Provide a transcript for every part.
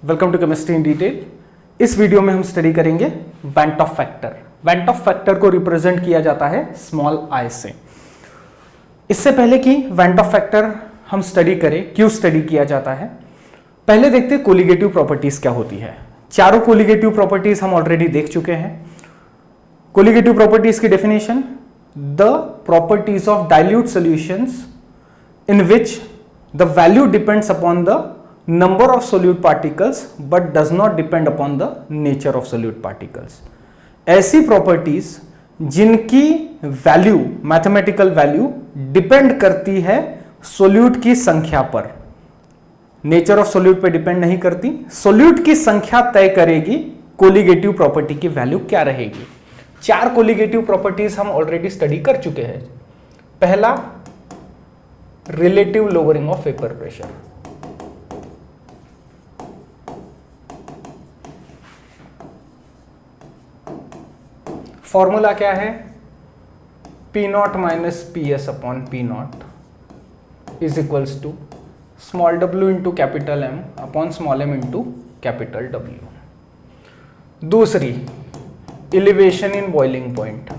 Welcome to chemistry in detail. इस video में हम स्टडी करेंगे van't Hoff factor. Van't Hoff factor को रिप्रेजेंट किया जाता है स्मॉल आई से। इससे पहले कि वेंट ऑफ फैक्टर हम स्टडी करें, क्यों स्टडी किया जाता है, पहले देखते हैं कोलिगेटिव प्रॉपर्टीज क्या होती है। चारों कोलिगेटिव प्रॉपर्टीज हम ऑलरेडी देख चुके हैं। कोलिगेटिव प्रॉपर्टीज की definition: the properties of dilute solutions in which the value depends upon the number of solute particles but does not depend upon the nature of solute particles। ऐसी properties जिनकी value, mathematical value depend करती है solute की संख्या पर, nature of solute पर depend नहीं करती। सोल्यूट की संख्या तय करेगी कोलिगेटिव प्रॉपर्टी की वैल्यू क्या रहेगी। चार कोलिगेटिव प्रॉपर्टीज हम ऑलरेडी स्टडी कर चुके हैं। पहला, relative lowering of vapour pressure. Formula क्या है? P not minus P S upon P not is equals to small W into capital M upon small M into capital W. दूसरी, elevation in boiling point.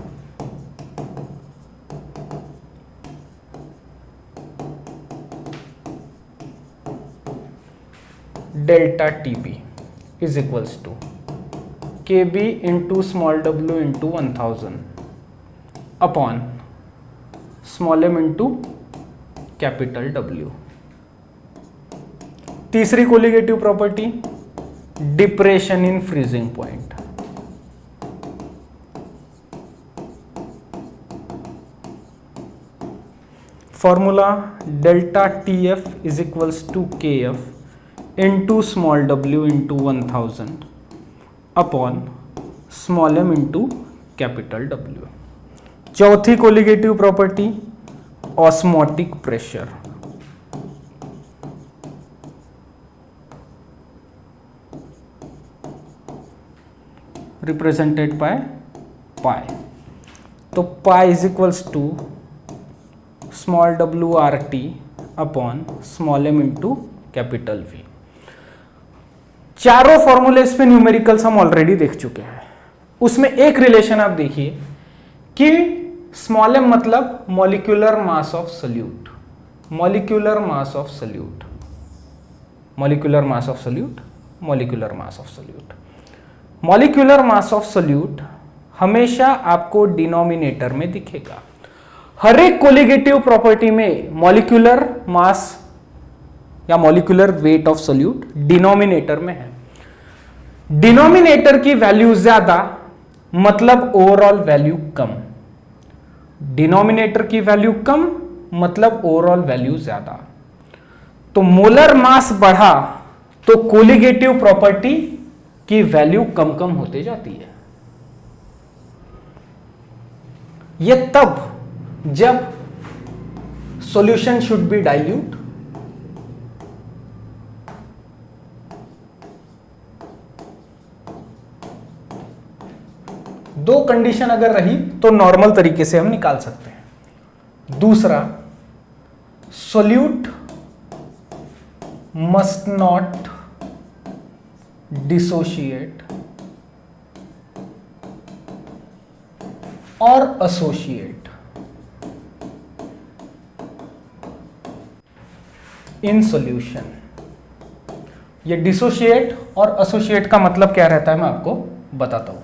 Delta TP is equals to K B into small W into 1000 upon small M into capital W. तीसरी colligative property, depression in freezing point. Formula delta T F is equals to K F into small W into 1000 upon small M into capital W. चौथी colligative property, osmotic pressure. Represented by pi. तो pi is equals to small W R T upon small M into capital V. चारों formulas पे numericals हम already देख चुके हैं। उसमें एक रिलेशन आप देखिए कि स्मॉल एम मतलब molecular mass of solute. Molecular mass of solute, molecular mass of solute, molecular mass of solute. Molecular mass of solute हमेशा आपको डिनोमिनेटर में दिखेगा। हर एक कोलिगेटिव प्रॉपर्टी में मॉलिक्यूलर मास या molecular weight of solute denominator में है। डिनोमिनेटर की वैल्यू ज्यादा मतलब ओवरऑल वैल्यू कम, डिनोमिनेटर की वैल्यू कम मतलब ओवरऑल वैल्यू ज्यादा। तो मोलर मास बढ़ा तो कोलिगेटिव प्रॉपर्टी की वैल्यू कम कम होते जाती है। यह तब जब सॉल्यूशन शुड बी डाइल्यूट, दो कंडीशन अगर रही तो नॉर्मल तरीके से हम निकाल सकते हैं। दूसरा, सोल्यूट मस्ट नॉट डिसोशिएट और एसोसिएट इन सॉल्यूशन। ये डिसोशिएट और एसोसिएट का मतलब क्या रहता है मैं आपको बताता हूं।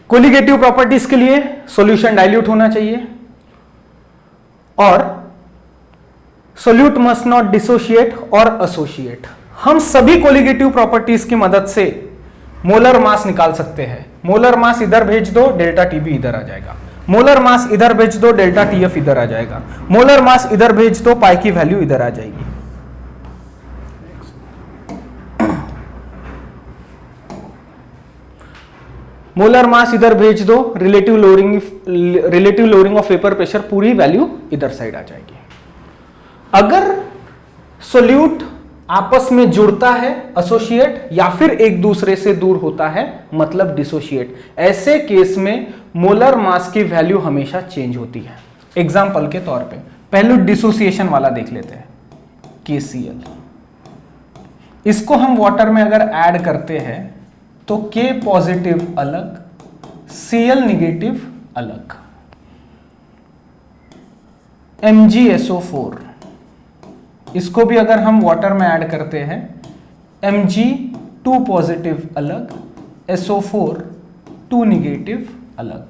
कोलिगेटिव प्रॉपर्टीज के लिए सॉल्यूशन डाइल्यूट होना चाहिए और सोल्यूट मस्ट नॉट डिसोशिएट और एसोसिएट। हम सभी कोलिगेटिव प्रॉपर्टीज की मदद से मोलर मास निकाल सकते हैं। मोलर मास इधर भेज दो, डेल्टा टी बी इधर आ जाएगा। मोलर मास इधर भेज दो, डेल्टा टी एफ इधर आ जाएगा। मोलर मास इधर भेज दो, पाई की वैल्यू इधर आ जाएगी। मोलर मास इधर भेज दो, relative lowering of vapour pressure, पूरी वैल्यू इधर साइड आ जाएगी। अगर सोल्यूट आपस में जुड़ता है, एसोसिएट, या फिर एक दूसरे से दूर होता है मतलब डिसोशिएट, ऐसे केस में मोलर मास की वैल्यू हमेशा चेंज होती है। एग्जांपल के तौर पे पहले डिसोसिएशन वाला देख लेते हैं, KCl। इसको हम वाटर में अगर ऐड करते हैं तो K पॉजिटिव अलग, Cl निगेटिव अलग, MgSO4, इसको भी अगर हम वाटर में ऐड करते हैं Mg2 पॉजिटिव अलग, SO4 2 निगेटिव अलग।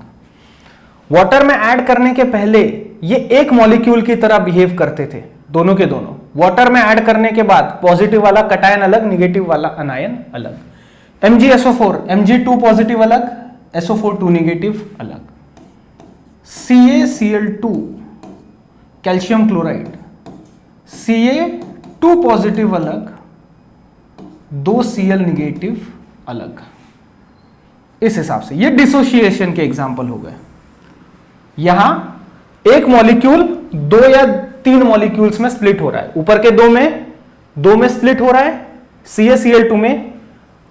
वाटर में ऐड करने के पहले ये एक मॉलिक्यूल की तरह बिहेव करते थे, दोनों के दोनों। वाटर में ऐड करने के बाद पॉजिटिव वाला कटायन अलग, निगेटिव वाला अनायन अलग। MgSO4 Mg2 पॉजिटिव अलग, SO4 2 निगेटिव अलग। CaCl2 calcium chloride, Ca2 positive अलग, 2 Cl निगेटिव अलग। इस हिसाब से ये डिसोसिएशन के एग्जाम्पल हो गए। यहां एक मॉलिक्यूल 2 या 3 मॉलिक्यूल्स में स्प्लिट हो रहा है, ऊपर के दो में स्प्लिट हो रहा है, CaCl2 में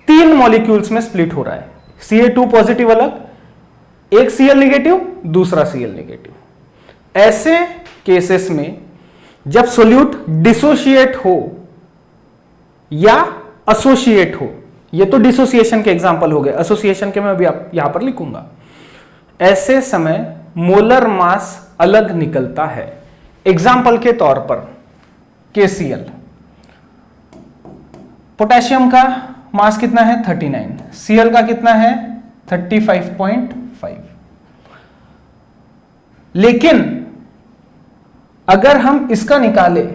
3 मॉलिक्यूल्स में स्प्लिट हो रहा है, Ca2 पॉजिटिव अलग, एक Cl निगेटिव, दूसरा Cl निगेटिव। ऐसे केसेस में जब सोल्यूट डिसोशिएट हो या एसोसिएट हो, ये तो डिसोसिएशन के एग्जांपल हो गए, एसोसिएशन के मैं अभी यहां पर लिखूंगा। ऐसे समय मोलर मास अलग निकलता है। एग्जांपल के तौर पर KCl, पोटेशियम का मास कितना है 39, Cl का कितना है 35.5। लेकिन अगर हम इसका निकालें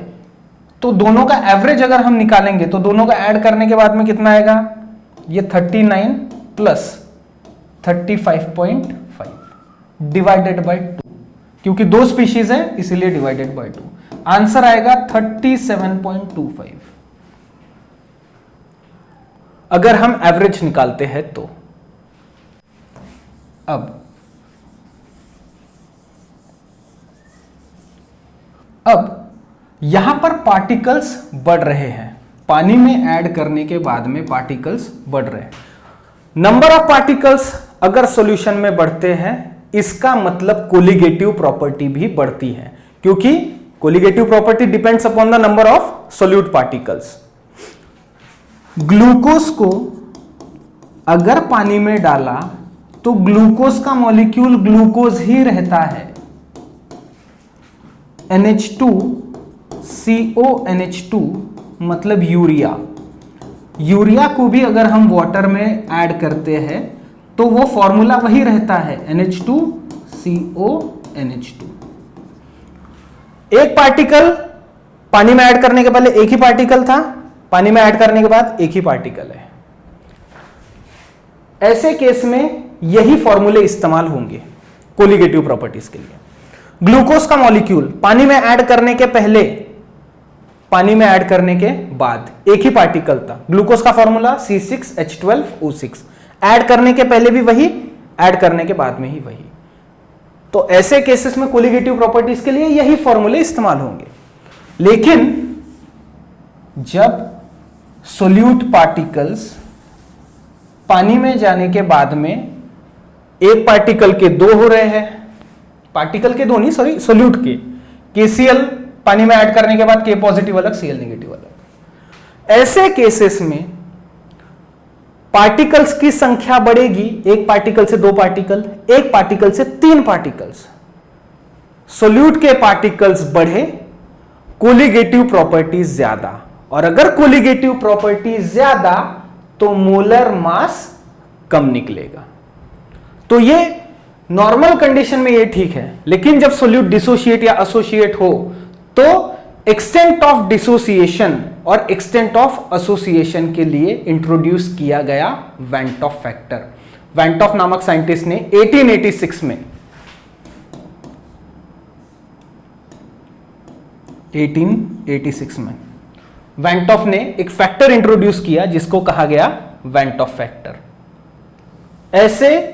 तो दोनों का एवरेज अगर हम निकालेंगे तो दोनों का ऐड करने के बाद में कितना आएगा, ये 39 प्लस 35.5 डिवाइडेड बाय 2, क्योंकि दो स्पीशीज है इसीलिए डिवाइडेड बाय 2। आंसर आएगा 37.25 अगर हम एवरेज निकालते हैं तो। अब यहां पर पार्टिकल्स बढ़ रहे हैं, पानी में ऐड करने के बाद में पार्टिकल्स बढ़ रहे हैं। नंबर ऑफ पार्टिकल्स अगर सॉल्यूशन में बढ़ते हैं इसका मतलब कोलिगेटिव प्रॉपर्टी भी बढ़ती है, क्योंकि colligative property depends upon the number of solute particles. Glucose को अगर पानी में डाला तो ग्लूकोज का मॉलिक्यूल ग्लूकोज ही रहता है, NH2CONH2 मतलब यूरिया। यूरिया को भी अगर हम वाटर में ऐड करते हैं तो वो फॉर्मूला वही रहता है, NH2CONH2। एक पार्टिकल पानी में ऐड करने के पहले एक ही पार्टिकल था, पानी में ऐड करने के बाद एक ही पार्टिकल है। ऐसे केस में यही फॉर्मूले इस्तेमाल होंगे कोलिगेटिव प्रॉपर्टीज के लिए। ग्लूकोज का मॉलिक्यूल पानी में ऐड करने के पहले, पानी में ऐड करने के बाद एक ही पार्टिकल था। ग्लूकोज का फॉर्मूला C6H12O6, ऐड करने के पहले भी वही, ऐड करने के बाद में ही वही। तो ऐसे केसेस में कोलिगेटिव प्रॉपर्टीज के लिए यही फॉर्मूले इस्तेमाल होंगे। लेकिन जब सोल्यूट पार्टिकल्स पानी में जाने के बाद में एक पार्टिकल के दो हो रहे हैं, पार्टिकल के दो नहीं सॉरी सोल्यूट के, KCl पानी में ऐड करने के बाद K पॉजिटिव अलग Cl नेगेटिव अलग। ऐसे केसेस में पार्टिकल्स की संख्या बढ़ेगी, एक पार्टिकल से 2 पार्टिकल, एक पार्टिकल से 3 पार्टिकल्स। सोल्यूट के पार्टिकल्स बढ़े, कोलिगेटिव प्रॉपर्टीज ज्यादा, और अगर कोलिगेटिव प्रॉपर्टीज ज्यादा तो मोलर मास कम निकलेगा। तो ये नॉर्मल कंडीशन में ये ठीक है, लेकिन जब सोल्यूट डिसोशिएट या एसोसिएट हो तो एक्सटेंट ऑफ डिसोसिएशन और एक्सटेंट ऑफ एसोसिएशन के लिए इंट्रोड्यूस किया गया went Hoff factor. Van't of नामक साइंटिस्ट ने 1886 में वेंट ऑफ ने एक फैक्टर इंट्रोड्यूस किया जिसको कहा गया वेंट ऑफ फैक्टर। ऐसे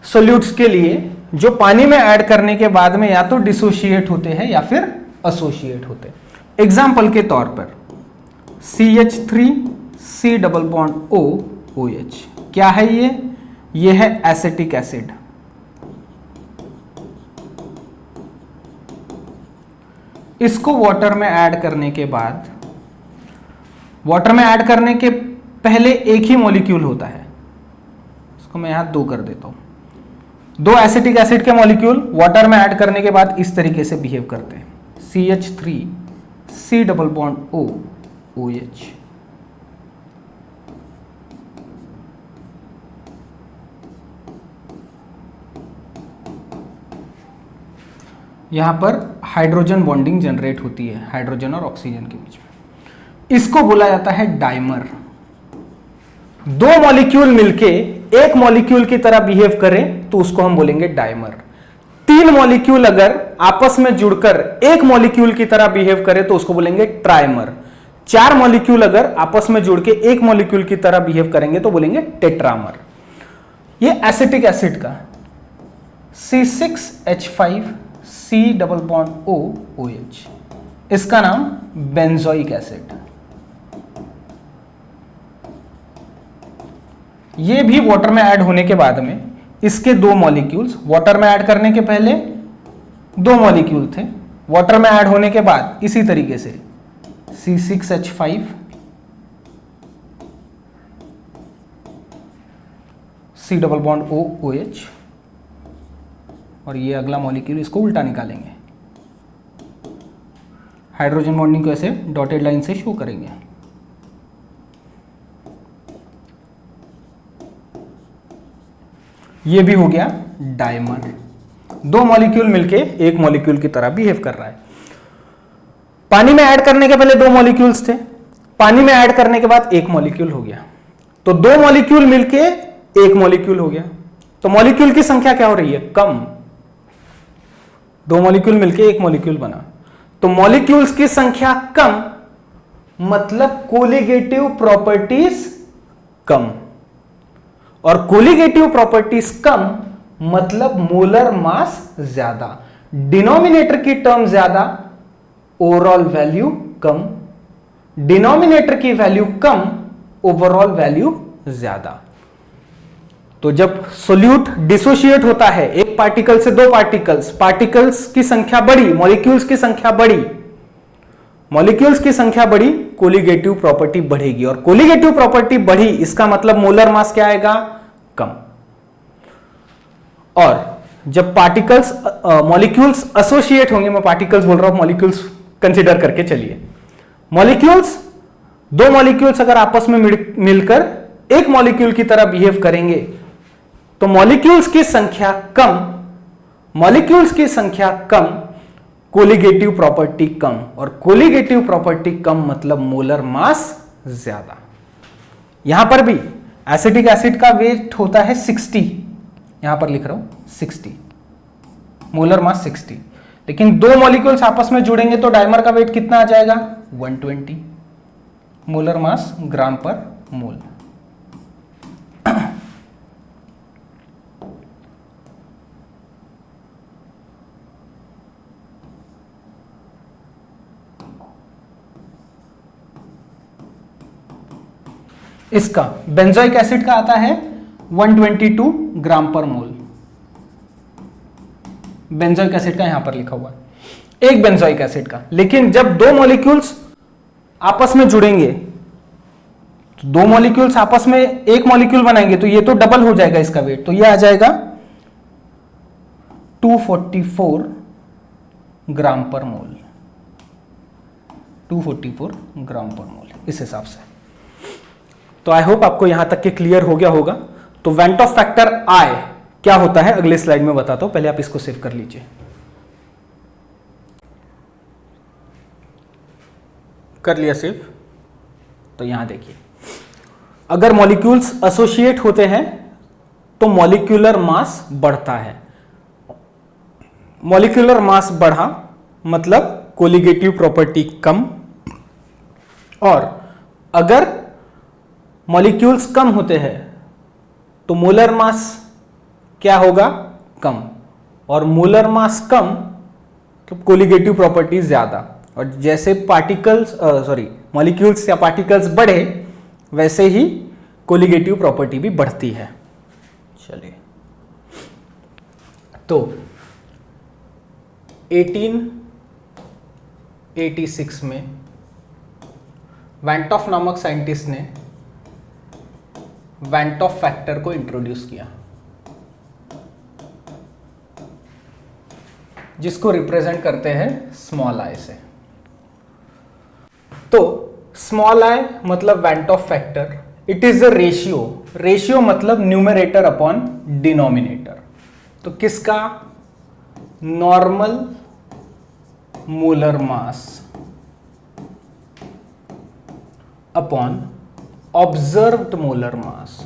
सोल्यूट्स के लिए जो पानी में ऐड करने के बाद में या तो डिसोशिएट होते हैं या फिर एसोसिएट होते हैं। एग्जाम्पल के तौर पर CH3C डबल बॉन्ड OOH, क्या है ये है एसिटिक एसिड। इसको वाटर में ऐड करने के बाद वाटर में ऐड करने के पहले एक ही मॉलिक्यूल होता है, इसको मैं यहां 2 कर देता हूं। 2 एसिटिक एसिड के मॉलिक्यूल वाटर में ऐड करने के बाद इस तरीके से बिहेव करते हैं, CH3 C double bond O OH। यहां पर हाइड्रोजन बॉन्डिंग जनरेट होती है हाइड्रोजन और ऑक्सीजन के बीच में, इसको बोला जाता है डाइमर। 2 मॉलिक्यूल मिलके एक मॉलिक्यूल की तरह बिहेव करें तो उसको हम बोलेंगे डाइमर। 3 मॉलिक्यूल अगर आपस में जुड़कर एक मॉलिक्यूल की तरह बिहेव करें तो उसको बोलेंगे ट्राइमर। 4 मॉलिक्यूल अगर आपस में जुड़ के एक मॉलिक्यूल की तरह बिहेव करेंगे तो बोलेंगे टेट्रामर। ये एसिटिक एसिड का C6H5 C double bond O OH, इसका नाम बेंजोइक एसिड। ये भी वाटर में ऐड होने के बाद में इसके 2 मॉलिक्यूल्स, वाटर में ऐड करने के पहले 2 मॉलिक्यूल थे, वाटर में ऐड होने के बाद इसी तरीके से C6H5 C double bond O OH, और ये अगला मॉलिक्यूल, इसको उल्टा निकालेंगे, हाइड्रोजन बॉन्डिंग को ऐसे डॉटेड लाइन से शो करेंगे। ये भी हो गया डाइमर। 2 मॉलिक्यूल मिलके एक मॉलिक्यूल की तरह बिहेव कर रहा है। पानी में ऐड करने के पहले 2 मॉलिक्यूल्स थे, पानी में ऐड करने के बाद एक मॉलिक्यूल हो गया, तो 2 मॉलिक्यूल मिलके एक मॉलिक्यूल हो गया, तो मॉलिक्यूल की संख्या क्या हो रही है? कम। 2 मॉलिक्यूल मिलके एक मॉलिक्यूल बना, तो मॉलिक्यूल्स की संख्या कम मतलब कोलिगेटिव प्रॉपर्टीज कम, और कोलिगेटिव प्रॉपर्टीज कम मतलब मोलर मास ज्यादा। डिनोमिनेटर की टर्म ज्यादा, ओवरऑल वैल्यू कम, डिनोमिनेटर की वैल्यू कम, ओवरऑल वैल्यू ज्यादा। तो जब सोल्यूट डिसोशिएट होता है एक पार्टिकल से 2 पार्टिकल्स, पार्टिकल्स की संख्या बढ़ी, मॉलिक्यूल्स की संख्या बढ़ी, मॉलिक्यूल्स की संख्या बढ़ी, कोलिगेटिव प्रॉपर्टी बढ़ेगी, और कोलिगेटिव प्रॉपर्टी बढ़ी इसका मतलब मोलर मास क्या आएगा? कम। और जब पार्टिकल्स मॉलिक्यूल्स एसोसिएट होंगे, मैं पार्टिकल्स बोल रहा हूं, मॉलिक्यूल्स कंसीडर करके चलिए, मॉलिक्यूल्स 2 मॉलिक्यूल्स अगर आपस में मिलकर एक मॉलिक्यूल की तरह बिहेव करेंगे तो मॉलिक्यूल्स की संख्या कम, मॉलिक्यूल्स की संख्या कम, कोलिगेटिव प्रॉपर्टी कम, और कोलिगेटिव प्रॉपर्टी कम मतलब मोलर मास ज्यादा। यहां पर भी एसिटिक एसिड का वेट होता है 60, यहां पर लिख रहा हूं 60, मोलर मास 60, लेकिन 2 मॉलिक्यूल्स आपस में जुड़ेंगे तो डाइमर का वेट कितना आ जाएगा? 120, मोलर मास ग्राम पर मोल। इसका बेंजोइक एसिड का आता है 122 ग्राम पर मोल। बेंजोइक एसिड का यहां पर लिखा हुआ है, एक बेंजोइक एसिड का। लेकिन जब 2 मॉलिक्यूल्स आपस में जुड़ेंगे, तो 2 मॉलिक्यूल्स आपस में एक मॉलिक्यूल बनाएंगे तो ये तो डबल हो जाएगा इसका वेट, तो ये आ जाएगा 244 ग्राम पर मोल, 244 ग्राम पर मोल इस हिसाब से। तो आई होप आपको यहां तक के क्लियर हो गया होगा। तो वेंट ऑफ फैक्टर आई क्या होता है अगले स्लाइड में बताता हूं, पहले आप इसको सेव कर लीजिए। कर लिया सेव। तो यहां देखिए, अगर मॉलिक्यूल्स एसोसिएट होते हैं तो मॉलिक्यूलर मास बढ़ता है, मॉलिक्यूलर मास बढ़ा मतलब कोलिगेटिव प्रॉपर्टी कम, और अगर मॉलिक्यूल्स कम होते हैं तो मोलर मास क्या होगा? कम, और मोलर मास कम तो कोलिगेटिव प्रॉपर्टी ज्यादा, और जैसे पार्टिकल्स मॉलिक्यूल्स या पार्टिकल्स बढ़े वैसे ही कोलिगेटिव प्रॉपर्टी भी बढ़ती है। चलिए, तो 1886 में वैंट ऑफ नामक साइंटिस्ट ने वैंट ऑफ फैक्टर को इंट्रोड्यूस किया, जिसको रिप्रेजेंट करते हैं स्मॉल आई से। तो स्मॉल आई मतलब van't Hoff factor, it is a ratio, ratio मतलब न्यूमरेटर अपॉन डिनोमिनेटर। तो किसका? Normal molar mass upon observed molar mass.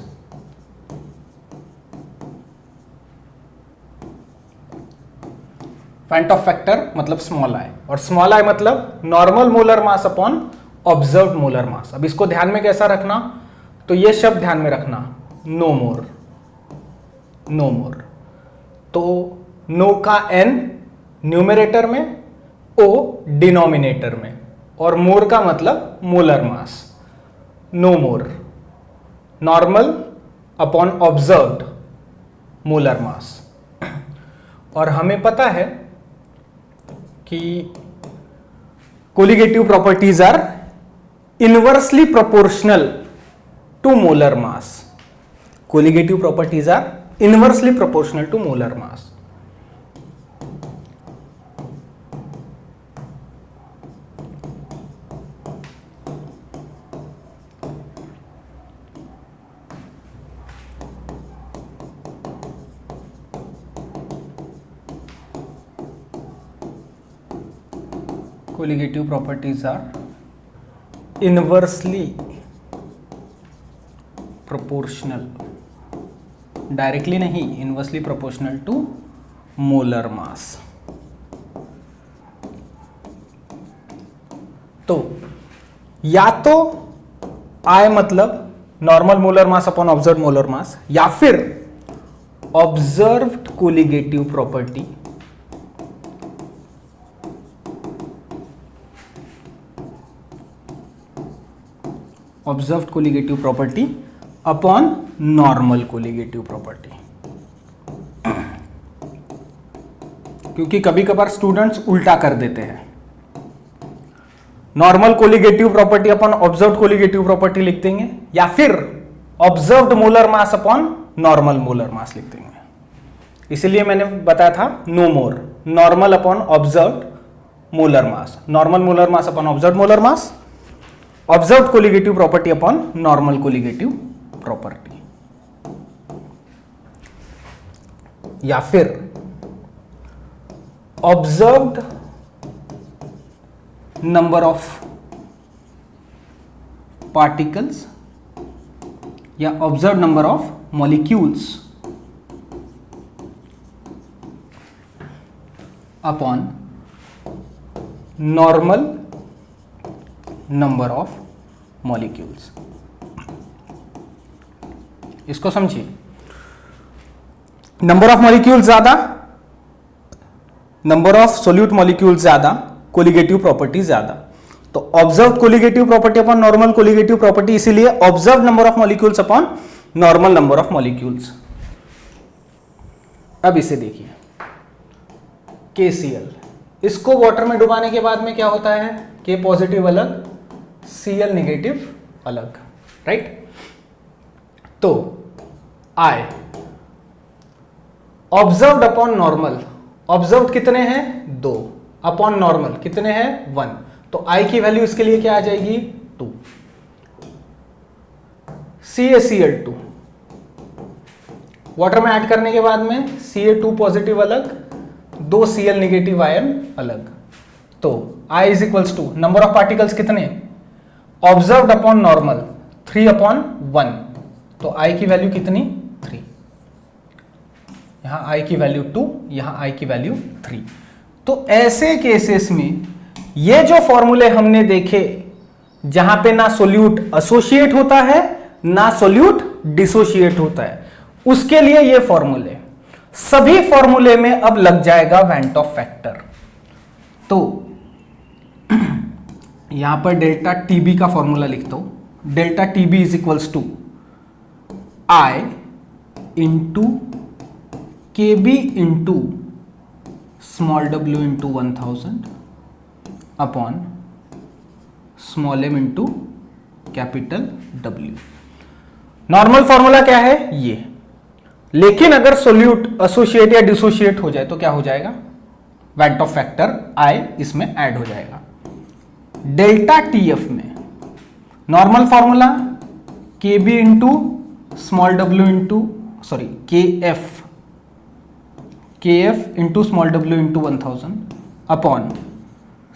Van't Hoff factor मतलब स्मॉल आई, और स्मॉल आई मतलब normal molar mass upon observed molar mass. अब इसको ध्यान में कैसा रखना? तो ये शब्द ध्यान में रखना, नो मोर, नो मोर। तो नो का n न्यूमरेटर में, ओ डिनोमिनेटर में, और मोर का मतलब मोलर मास। नो मोर, normal upon observed molar mass. और हमें पता है कि colligative properties are inversely proportional to molar mass. Colligative properties are inversely proportional to molar mass. Colligative properties are inversely proportional, directly नहीं, inversely proportional to molar mass. तो या तो I मतलब normal molar mass upon observed molar mass, या फिर observed colligative property observed colligative property upon normal colligative property. क्योंकि कभी कभार स्टूडेंट्स उल्टा कर देते हैं, normal colligative property upon observed colligative property लिख देंगे, या फिर observed molar mass upon normal molar mass लिख देंगे। इसलिए मैंने बताया था नो मोर, normal upon observed molar mass, normal molar mass upon observed molar mass, observed colligative property upon normal colligative property, या फिर ऑब्जर्व्ड नंबर ऑफ पार्टिकल्स या observed number of molecules upon normal number of molecules. इसको समझिए, number of molecules ज्यादा, number of solute molecules ज्यादा, colligative property ज्यादा। तो observe colligative property upon normal colligative property, इसीलिए observe number of molecules upon normal number of molecules. अब इसे देखिए, KCl, इसको वाटर में डुबाने के बाद में क्या होता है? K पॉजिटिव अलग, Cl नेगेटिव अलग, राइट? तो I observed upon normal, observed कितने हैं? 2, अपॉन नॉर्मल कितने हैं? 1। तो I की वैल्यू इसके लिए क्या आ जाएगी? 2। CaCl2 वाटर में ऐड करने के बाद में Ca2 पॉजिटिव अलग, 2 Cl नेगेटिव आयन अलग। तो I is equals to number of particles कितने? Observed upon normal 3 upon 1। तो I की वैल्यू कितनी? 3। यहां I की वैल्यू 2, यहां I की वैल्यू 3। तो ऐसे केसेस में ये जो फॉर्मूले हमने देखे, जहां पे ना सोल्यूट एसोसिएट होता है ना सोल्यूट डिसोशिएट होता है, उसके लिए ये फॉर्मूले, सभी फॉर्मूले में अब लग जाएगा वैंट ऑफ फैक्टर। तो यहां पर डेल्टा टीबी का फॉर्मूला लिखता हूं, delta TB is equals to I into KB into small w into 1000 upon small m into capital W। Normal formula क्या है ये, लेकिन अगर सोल्यूट एसोसिएट या डिसोसिएट हो जाए तो क्या हो जाएगा, वेंट ऑफ फैक्टर I इसमें ऐड हो जाएगा। डेल्टा TF में normal formula KB into small w into sorry KF into small w into 1000 upon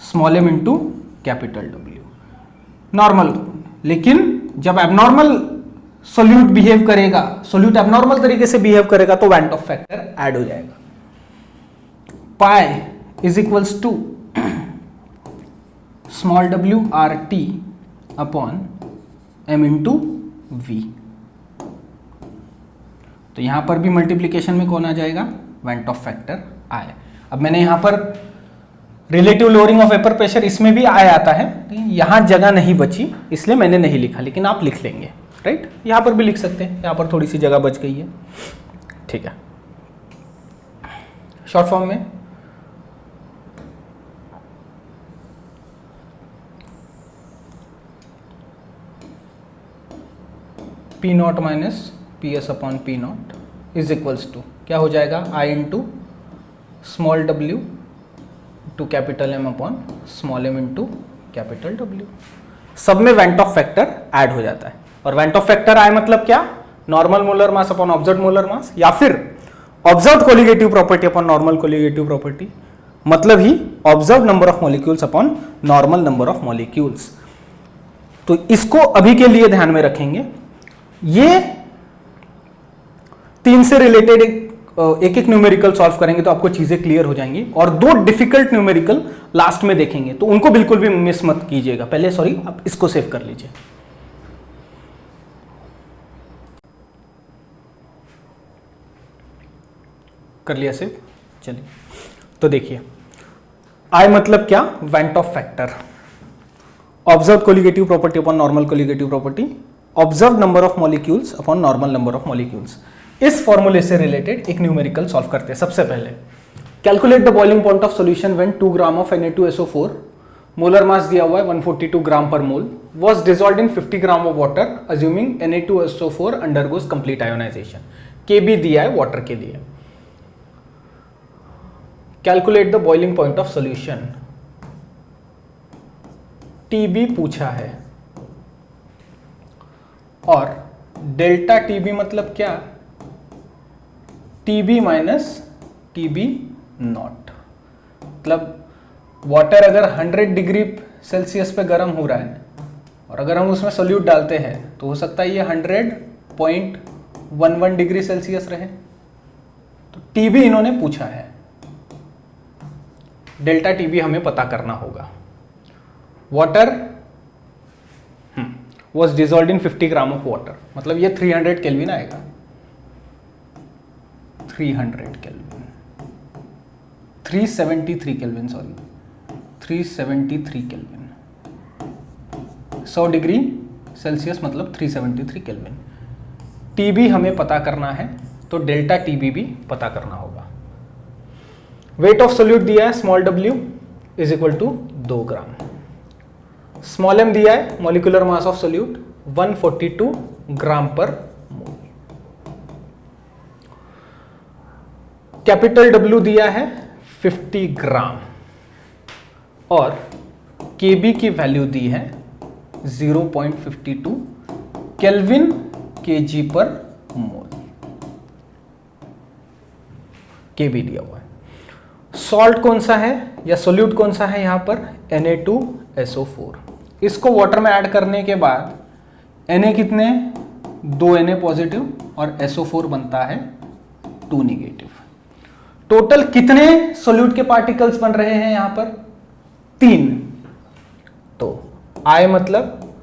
small m into capital W normal. लेकिन जब एबनॉर्मल सोल्यूट बिहेव करेगा, सोल्यूट एबनॉर्मल तरीके से behave करेगा तो वेंट ऑफ फैक्टर ऐड हो जाएगा। Pi is equals to small w RT upon m into V। तो यहां पर भी मल्टीप्लीकेशन में कौन आ जाएगा, वेंट ऑफ फैक्टर I। अब मैंने यहां पर relative lowering of vapour pressure, इसमें भी I आता है, यहां जगह नहीं बची इसलिए मैंने नहीं लिखा, लेकिन आप लिख लेंगे, राइट। यहां पर भी लिख सकते हैं, यहां पर थोड़ी सी जगह बच गई है, ठीक है। शॉर्ट फॉर्म में P nought minus PS upon P nought is equals to क्या हो जाएगा, I into small w to capital M upon small m into capital W। सब में वेंट ऑफ फैक्टर ऐड हो जाता है। और वेंट ऑफ फैक्टर I मतलब क्या, normal molar mass upon observed molar mass, या फिर observed colligative property upon normal colligative property, मतलब ही observed number of molecules upon normal number of molecules. तो इसको अभी के लिए ध्यान में रखेंगे। ये तीन से रिलेटेड एक एक न्यूमेरिकल सॉल्व करेंगे तो आपको चीजें क्लियर हो जाएंगी, और दो डिफिकल्ट न्यूमेरिकल लास्ट में देखेंगे, तो उनको बिल्कुल भी मिस मत कीजिएगा। पहले सॉरी आप इसको सेव कर लीजिए। कर लिया सेव, चलिए। तो देखिए I मतलब क्या, went Hoff factor, observe colligative property upon normal colligative property, observe number of molecules upon normal number of molecules. इस फॉर्मूले से रिलेटेड एक न्यूमेरिकल सॉल्व करते हैं। सबसे पहले calculate the boiling point of solution when 2 gram of Na2SO4, molar mass दिया हुआ है 142 gram per mole, was dissolved in 50 gram of water assuming Na2SO4 undergoes complete ionization. Kb दिया है वाटर के लिए। Calculate the boiling point of solution, Tb पूछा है, और डेल्टा Tb मतलब क्या, Tb माइनस Tb नॉट। मतलब वाटर अगर 100 डिग्री सेल्सियस पे गर्म हो रहा है और अगर हम उसमें सोल्यूट डालते हैं तो हो सकता है ये 100.11 डिग्री सेल्सियस रहे। तो Tb इन्होंने पूछा है, डेल्टा Tb हमें पता करना होगा। Water was dissolved in 50 gram of water, मतलब ये 300 केल्विन आएगा, 300 kelvin, 373 kelvin, sorry 373 kelvin, 100 degree Celsius मतलब 373 केल्विन। Tb हमें पता करना है तो डेल्टा Tb भी पता करना होगा। वेट ऑफ सोल्यूट दिया है small w is equal to 2 gram, small m दिया है molecular mass of solute 142 gram per mole, capital W दिया है 50 ग्राम, और Kb की वैल्यू दी है 0.52 केल्विन kg पर मोल, Kb दिया हुआ है। सॉल्ट कौन सा है या सोल्यूट कौन सा है यहां पर, Na2SO4। इसको वाटर में ऐड करने के बाद Na कितने, 2 Na पॉजिटिव और SO4 बनता है 2 निगेटिव। टोटल कितने सोल्यूट के पार्टिकल्स बन रहे हैं यहां पर, 3। तो I मतलब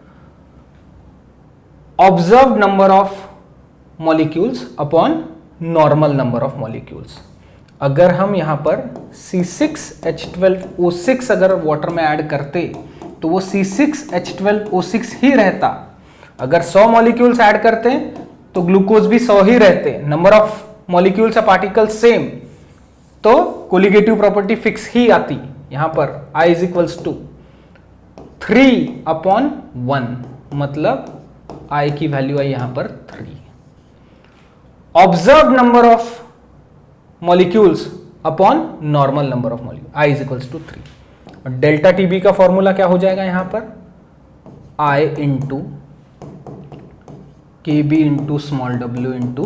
observed number of molecules upon normal number of molecules. अगर हम यहां पर C6H12O6 अगर वाटर में ऐड करते तो वो C6H12O6 ही रहता। अगर 100 मॉलिक्यूल्स ऐड करते तो ग्लूकोज भी 100 ही रहते, number of molecules particle same, तो कोलिगेटिव प्रॉपर्टी फिक्स ही आती। यहां पर I इज इक्वल्स टू 3/1 मतलब आई की वैल्यू आई यहां पर 3। Observe number of molecules upon normal number of molecule I is equals to 3। और डेल्टा टीबी का फॉर्मूला क्या हो जाएगा यहां पर, I into K B into small W into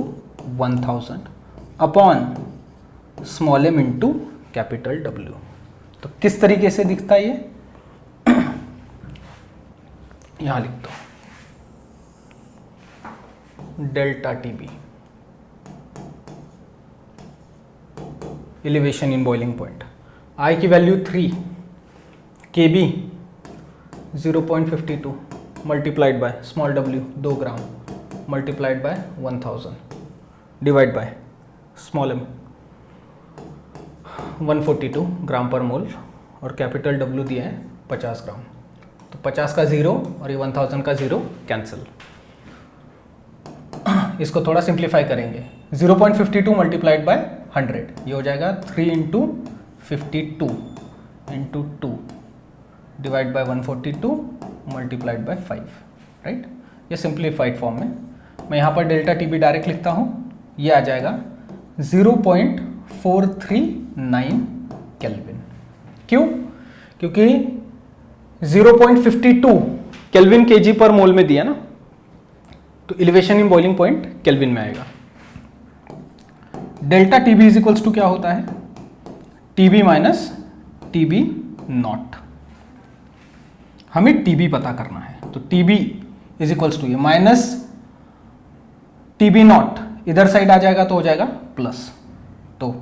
1000 upon small M into capital W. तो किस तरीके से दिखता है ये, यहां लिख दो delta TB elevation in boiling point, i की value 3, K B 0.52 multiplied by small डब्ल्यू 2 gram multiplied by 1000 divide by small m 142 gram per mole और कैपिटल डब्ल्यू दिया है 50 ग्राम। तो 50 का 0 और ये 1000 का 0 कैंसिल। इसको थोड़ा सिंप्लीफाई करेंगे, 0.52 मल्टीप्लाइड बाय 100 ये हो जाएगा 3 into 52 into 2 divide by 142 multiplied by 5, right. ये सिंप्लीफाइड फॉर्म में मैं यहाँ पर डेल्टा टीबी डायरेक्ट लिखता हूँ, ये आ जाएगा 0.439 केल्विन। क्यों? क्योंकि 0.52 केल्विन केजी पर मोल में दिया ना, तो elevation in boiling point kelvin में आएगा। Delta TB is equals to क्या होता है, टीबी माइनस टीबी नॉट। हमें टीबी पता करना है, तो टीबी इज इक्वल्स टू ये माइनस टीबी नॉट, इधर साइड आ जाएगा तो हो जाएगा प्लस। तो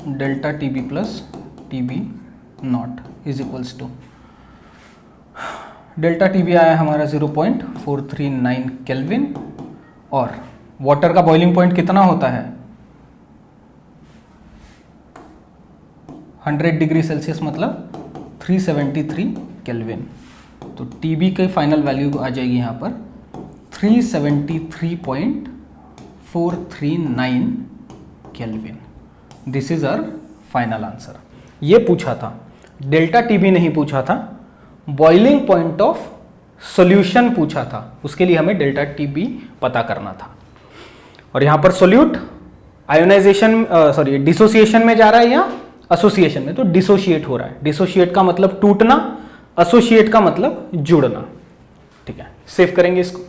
delta TB plus TB nought is equals to delta TB आया हमारा 0.439 केल्विन और वाटर का बॉइलिंग पॉइंट कितना होता है 100 डिग्री सेल्सियस मतलब 373 केल्विन। तो टीबी की फाइनल वैल्यू आ जाएगी यहाँ पर 373.439 kelvin. This is our final answer. ये पूछा था, डेल्टा टीबी नहीं पूछा था, बॉइलिंग पॉइंट ऑफ सॉल्यूशन पूछा था, उसके लिए हमें डेल्टा टीबी पता करना था। और यहां पर सोल्यूट आयोनाइजेशन डिसोसिएशन में जा रहा है या एसोसिएशन में, तो डिसोशिएट हो रहा है। डिसोशिएट का मतलब टूटना, एसोसिएट का मतलब जुड़ना। ठीक है, सेव करेंगे इसको।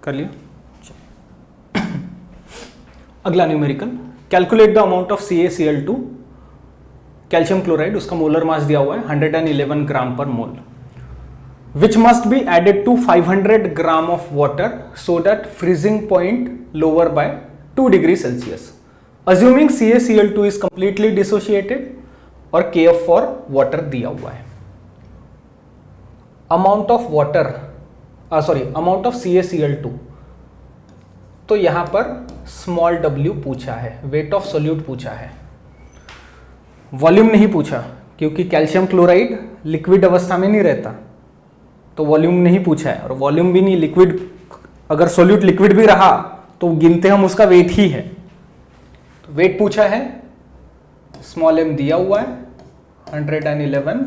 कर लिया। अगला numerical, calculate the amount of CaCl2 calcium chloride, उसका मोलर मास दिया हुआ है 111 ग्राम per mole, which must be added to 500 gram of water so that freezing point lower by 2 degree Celsius. Assuming CaCl2 is completely dissociated और Kf for water दिया हुआ है। Amount of water, amount of CaCl2, तो यहां पर small w पूछा है, weight of solute पूछा है, वॉल्यूम नहीं पूछा, क्योंकि कैल्शियम क्लोराइड लिक्विड अवस्था में नहीं रहता, तो वॉल्यूम नहीं पूछा है। और वॉल्यूम भी नहीं, लिक्विड, अगर सोल्यूट लिक्विड भी रहा तो गिनते हम उसका वेट ही है। तो वेट पूछा है, स्मॉल m दिया हुआ है 111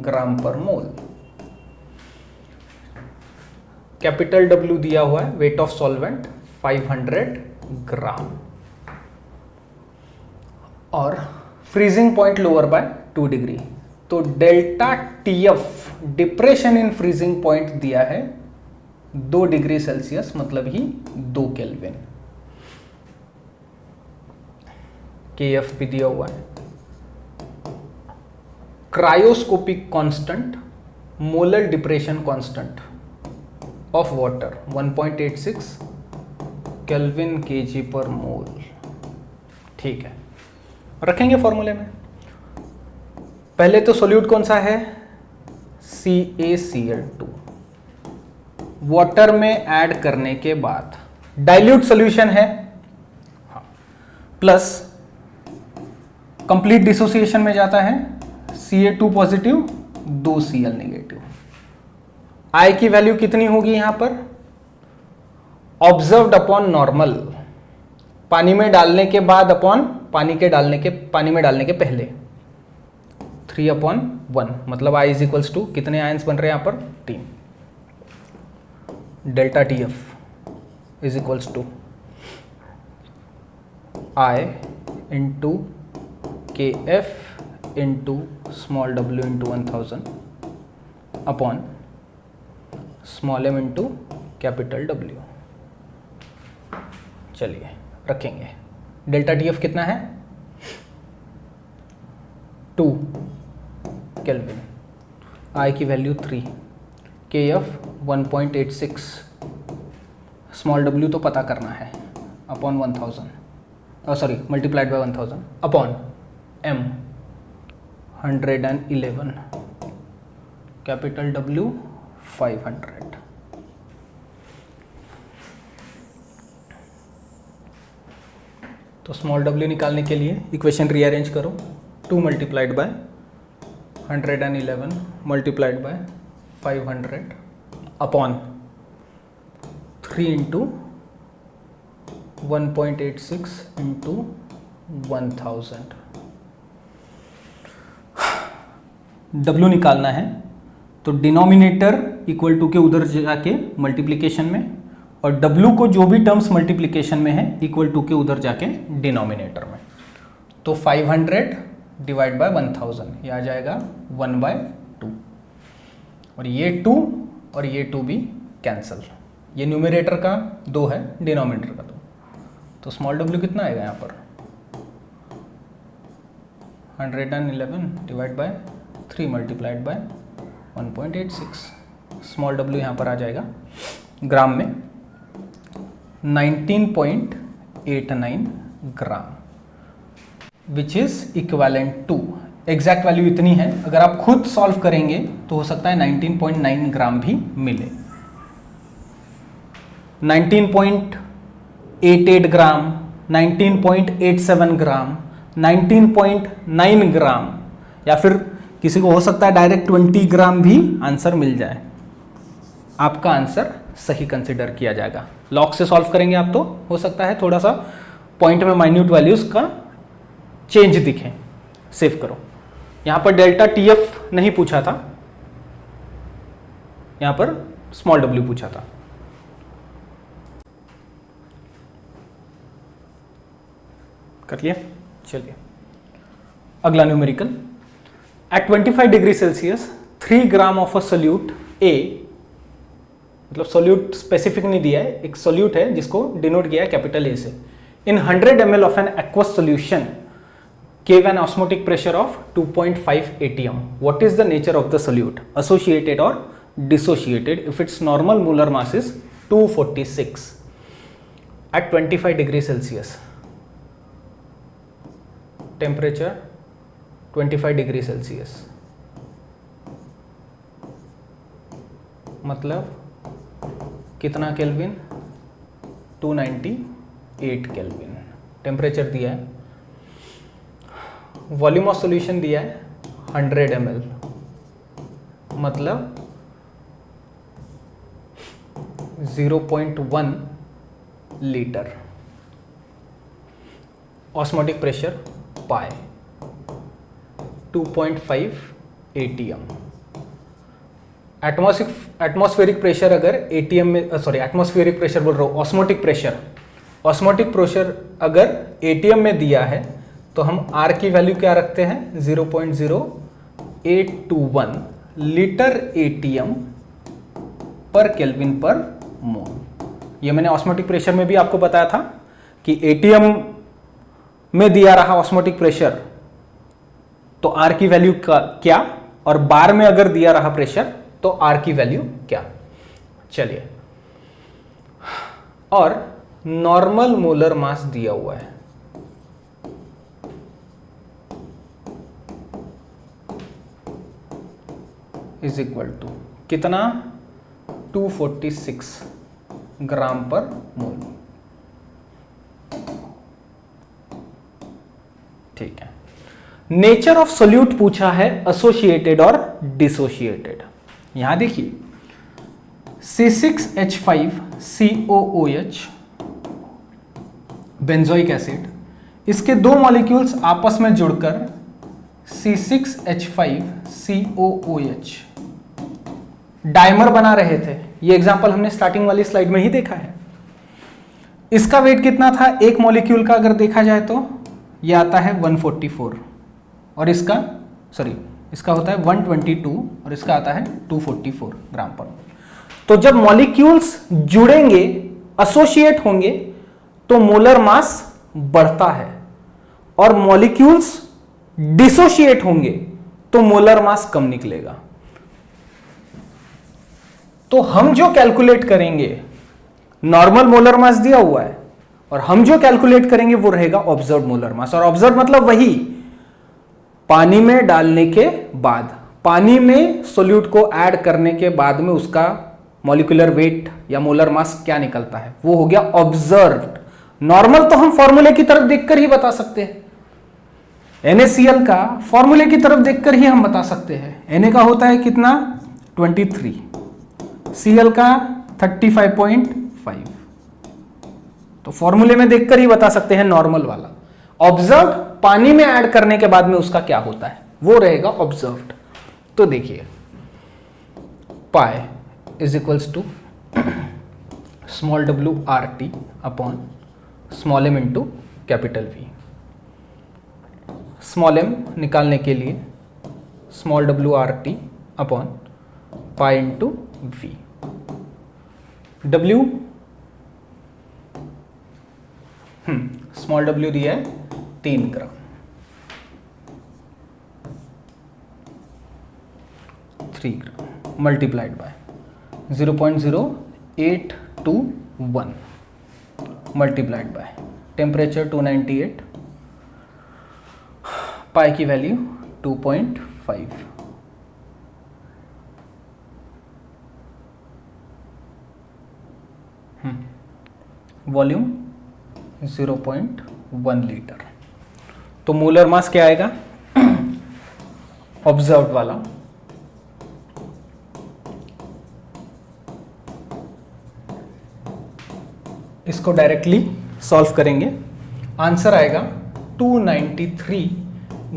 ग्राम पर मोल, कैपिटल W दिया हुआ है, वेट ऑफ सॉल्वेंट 500 ग्राम, और freezing point lower by 2 degree. तो delta TF depression in freezing point दिया है 2 डिग्री सेल्सियस, मतलब ही 2 केल्विन। KF भी दिया हुआ है। Cryoscopic constant, molar depression constant of water 1.86 kelvin kg पर मोल। ठीक है, रखेंगे फॉर्मूले में। पहले तो सोल्यूट कौन सा है, CaCl2। वाटर में ऐड करने के बाद डाइल्यूट सॉल्यूशन है, प्लस कंप्लीट डिसोसिएशन में जाता है, Ca2 positive 2Cl negative. I की वैल्यू कितनी होगी यहां पर, ऑब्जर्व्ड अपॉन नॉर्मल, पानी में डालने के बाद अपॉन पानी में डालने के पहले 3/1 मतलब I इज इक्वल्स टू कितने आयंस बन रहे हैं यहाँ पर 3। Delta TF is equals to I into KF into small w into 1000 upon small m into capital W। चलिए रखेंगे। डेल्टा TF कितना है 2 केल्विन, I की वैल्यू 3, KF 1.86, स्मॉल w तो पता करना है upon 1000 multiplied by 1000 upon m 111, capital W 500। तो स्मॉल w निकालने के लिए इक्वेशन रीअरेंज करो, 2 multiplied by 111 multiplied by 500 upon 3 into 1.86 into 1000। W निकालना है तो डिनोमिनेटर इक्वल टू के उधर जाके मल्टीप्लिकेशन में, और W को जो भी टर्म्स मल्टीप्लिकेशन में है इक्वल टू के उधर जाके डिनोमिनेटर में। तो 500 डिवाइड बाय 1000 ये आ जाएगा 1/2, और ये 2 और ये 2 भी कैंसल। ये न्यूमरेटर का 2 है, डिनोमिनेटर का 2। तो स्मॉल w कितना आएगा यहाँ पर 111 divide by 3 multiplied by 1.86। Small w यहाँ पर आ जाएगा ग्राम में 19.89 gram, which is equivalent to, exact value इतनी है। अगर आप खुद सॉल्व करेंगे तो हो सकता है 19.9 ग्राम भी मिले, 19.88 ग्राम, 19.87 ग्राम, 19.9 ग्राम, या फिर किसी को हो सकता है डायरेक्ट 20 ग्राम भी आंसर मिल जाए। आपका आंसर सही कंसिडर किया जाएगा। लॉग से सॉल्व करेंगे आप तो हो सकता है थोड़ा सा पॉइंट में माइन्यूट वैल्यूज का चेंज दिखे। सेव करो। यहां पर डेल्टा TF नहीं पूछा था, यहां पर स्मॉल w पूछा था। कर लिया। चलिए अगला numerical. At 25 degree Celsius 3 gram of a solute A, मतलब सोल्यूट स्पेसिफिक नहीं दिया है, एक सोल्यूट है जिसको डिनोट किया है कैपिटल A से, इन 100 ml of an aqueous solution gave an osmotic pressure of 2.5 atm. What is the nature of the solute? Associated or dissociated if its normal molar mass is 246 at 25 degree Celsius. Temperature 25 degree Celsius. मतलब कितना kelvin 298 kelvin. Temperature दिया है, volume of solution दिया है 100 ml, मतलब 0.1 litre. Osmotic pressure pi 2.5 atm। Atmospheric pressure अगर ATM में, atmospheric pressure बोल रहा हूँ, ऑस्मोटिक प्रेशर अगर एटीएम में दिया है तो हम R की वैल्यू क्या रखते हैं 0.0821 लीटर एटीएम पर केल्विन पर मोल। ये मैंने ऑस्मोटिक प्रेशर में भी आपको बताया था कि एटीएम में दिया रहा ऑस्मोटिक प्रेशर तो R की वैल्यू क्या, और बार में अगर दिया रहा प्रेशर तो R की वैल्यू क्या। चलिए, और नॉर्मल मोलर मास दिया हुआ है, इज इक्वल टू कितना 246 ग्राम पर मोल। ठीक है। नेचर ऑफ सोल्यूट पूछा है, एसोसिएटेड और डिसोसिएटेड। यहां देखिए C6H5COOH बेंजोइक एसिड इसके दो मॉलिक्यूल्स आपस में जुड़कर C6H5COOH डाइमर बना रहे थे। ये एग्जांपल हमने स्टार्टिंग वाली स्लाइड में ही देखा है। इसका वेट कितना था एक मॉलिक्यूल का, अगर देखा जाए तो ये आता है 144 और इसका होता है 122 और इसका आता है 244 ग्राम पर। तो जब मॉलिक्यूल्स जुड़ेंगे, एसोसिएट होंगे, तो मोलर मास बढ़ता है और मॉलिक्यूल्स डिसोशिएट होंगे तो मोलर मास कम निकलेगा। तो हम जो कैलकुलेट करेंगे, नॉर्मल मोलर मास दिया हुआ है और हम जो कैलकुलेट करेंगे वो रहेगा ऑब्जर्व मोलर मास। और ऑब्जर्व मतलब वही पानी में डालने के बाद, पानी में सोल्यूट को ऐड करने के बाद में उसका मॉलिक्यूलर वेट या मोलर मास क्या निकलता है, वो हो गया ऑब्जर्व्ड। नॉर्मल तो हम फॉर्मूले की तरफ देखकर ही बता सकते हैं। NaCl का फॉर्मूले की तरफ देखकर ही हम बता सकते हैं। Na का होता है कितना 23, Cl का 35.5, तो फॉर्मूले में देखकर ही बता सकते हैं नॉर्मल वाला। ऑब्जर्व्ड पानी में ऐड करने के बाद में उसका क्या होता है वो रहेगा ऑब्जर्व्ड। तो देखिए pi is equals to small w RT upon small m into capital V। Small m निकालने के लिए small w RT upon pi into V। W small w दिया है 3 gram, 3 gram multiplied by 0.0821 multiplied by temperature 298, pi की value 2.5। Volume 0.1 litre. तो molar mass क्या आएगा observed वाला, इसको डायरेक्टली सॉल्व करेंगे, आंसर आएगा 293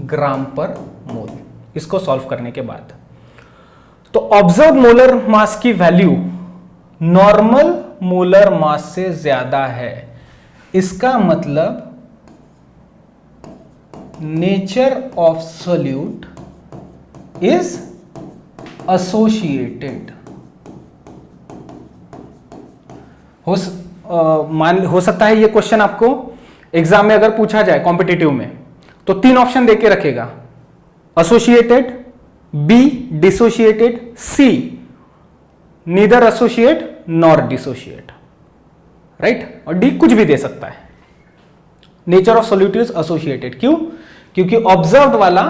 ग्राम पर मोल इसको सॉल्व करने के बाद। तो ऑब्जर्व मोलर मास की वैल्यू नॉर्मल मोलर मास से ज्यादा है, इसका मतलब nature of solute is associated. हो सकता है ये क्वेश्चन आपको एग्जाम में अगर पूछा जाए कॉम्पिटिटिव में तो 3 ऑप्शन देके रखेगा, associated, B dissociated, C neither associate nor dissociate, right. और डी कुछ भी दे सकता है। Nature of solute is associated, क्यों? क्योंकि ऑब्जर्व्ड वाला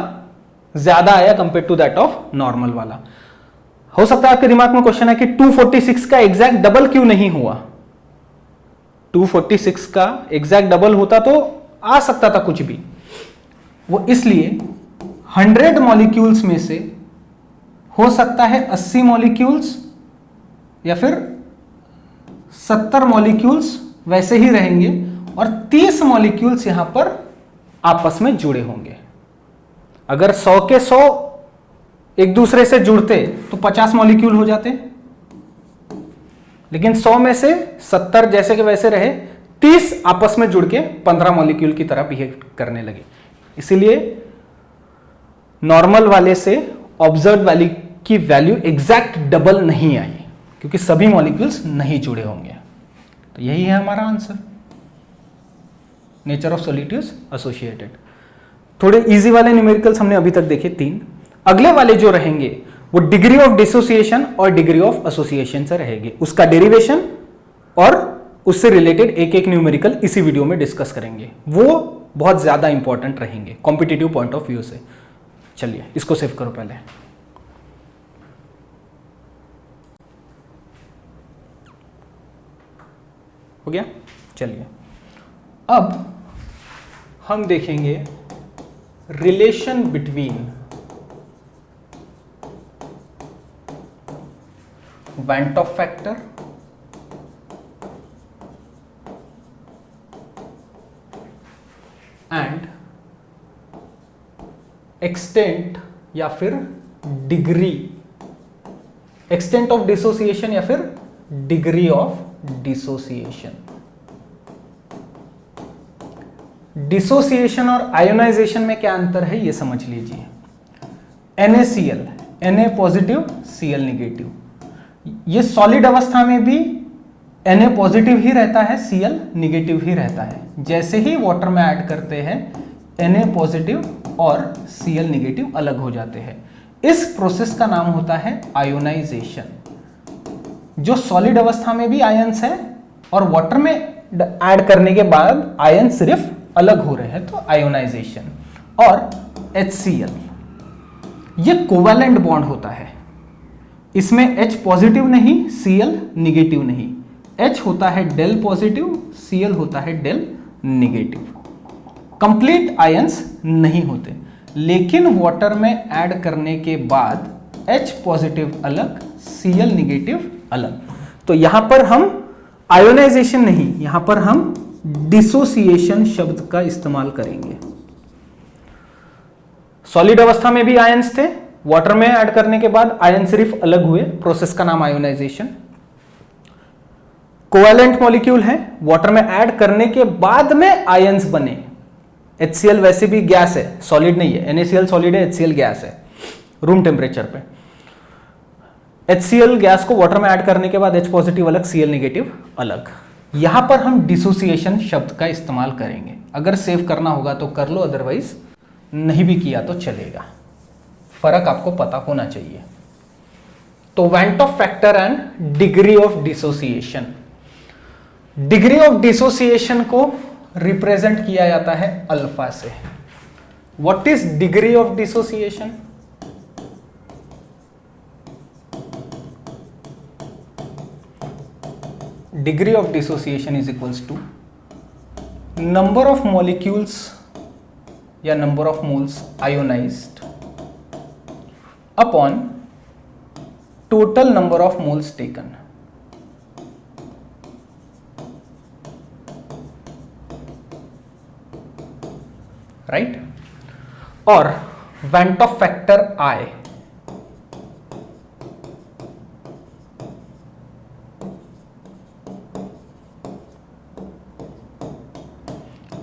ज्यादा आया compare to that of normal वाला। हो सकता है आपके दिमाग में क्वेश्चन है कि 246 का एग्जैक्ट डबल क्यों नहीं हुआ। 246 का एग्जैक्ट डबल होता तो आ सकता था कुछ भी, वो इसलिए 100 मॉलिक्यूल्स में से हो सकता है 80 मॉलिक्यूल्स या फिर 70 मॉलिक्यूल्स वैसे ही रहेंगे और 30 मॉलिक्यूल्स यहां पर आपस में जुड़े होंगे। अगर 100 के 100 एक दूसरे से जुड़ते तो 50 मॉलिक्यूल हो जाते, लेकिन 100 में से 70 जैसे के वैसे रहे, 30 आपस में जुड़ के 15 मॉलिक्यूल की तरह बिहेव करने लगे। इसीलिए नॉर्मल वाले से ऑब्जर्व वाली की वैल्यू एग्जैक्ट डबल नहीं आई, क्योंकि सभी मॉलिक्यूल्स नहीं जुड़े होंगे। तो यही है हमारा answer, nature of solute is associated. थोड़े इजी वाले न्यूमेरिकल्स हमने अभी तक देखे 3। अगले वाले जो रहेंगे वो डिग्री ऑफ डिसोसिएशन और डिग्री ऑफ एसोसिएशन से रहेंगे। उसका डेरिवेशन और उससे रिलेटेड एक एक न्यूमेरिकल इसी वीडियो में डिस्कस करेंगे। वो बहुत ज्यादा इंपॉर्टेंट रहेंगे कॉम्पिटिटिव पॉइंट ऑफ व्यू से। चलिए इसको सेव करो पहले। हो गया। चलिए अब हम देखेंगे relation between van't Hoff factor extent या फिर डिग्री, एक्सटेंट ऑफ डिसोसिएशन या फिर डिग्री ऑफ डिसोसिएशन। डिसोसिएशन और आयोनाइजेशन में क्या अंतर है ये समझ लीजिए। NaCl, Na positive Cl negative, ये सॉलिड अवस्था में भी Na पॉजिटिव ही रहता है, Cl निगेटिव ही रहता है। जैसे ही वाटर में ऐड करते हैं Na पॉजिटिव और Cl निगेटिव अलग हो जाते हैं। इस प्रोसेस का नाम होता है आयोनाइजेशन। जो सॉलिड अवस्था में भी आयंस है और वाटर में ऐड करने के बाद आयन सिर्फ अलग हो रहे हैं, तो आयोनाइजेशन। और HCl, ये कोवैलेंट बॉन्ड होता है, इसमें H पॉजिटिव नहीं Cl निगेटिव नहीं, H होता है डेल पॉजिटिव, Cl होता है डेल निगेटिव। कंप्लीट आयंस नहीं होते, लेकिन वाटर में ऐड करने के बाद H पॉजिटिव अलग Cl निगेटिव अलग। तो यहां पर हम आयोनाइजेशन नहीं, यहां पर हम डिसोसिएशन शब्द का इस्तेमाल करेंगे। सॉलिड अवस्था में भी आयंस थे, वाटर में ऐड करने के बाद आयन सिर्फ अलग हुए, प्रोसेस का नाम आयोनाइजेशन। कोवैलेंट मॉलिक्यूल है, वाटर में ऐड करने के बाद में आयंस बने। HCl वैसे भी गैस है, सॉलिड नहीं है। NaCl सॉलिड है, HCl गैस है रूम टेम्परेचर पे। HCl गैस को वाटर में ऐड करने के बाद H पॉजिटिव अलग Cl निगेटिव अलग। यहां पर हम डिसोसिएशन शब्द का इस्तेमाल करेंगे। अगर सेव करना होगा तो कर लो, अदरवाइज नहीं भी किया तो चलेगा। फर्क आपको पता होना चाहिए। तो van't Hoff factor and degree of dissociation. Degree of dissociation को रिप्रेजेंट किया जाता है अल्फा से। What is degree of dissociation? Degree of dissociation is equals to number of molecules या number of moles ionized upon total number of moles taken. Right? और van't Hoff factor I,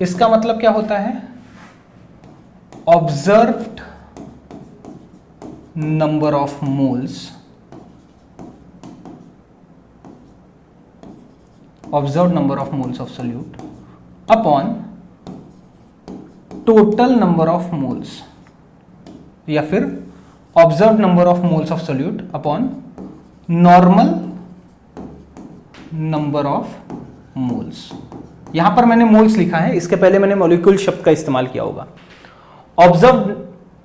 इसका मतलब क्या होता है? Observed number of moles, observed number of moles of solute upon total number of moles, या फिर observed number of moles of solute upon normal number of moles. यहां पर मैंने मोल्स लिखा है, इसके पहले मैंने मॉलिक्यूल शब्द का इस्तेमाल किया होगा। Observed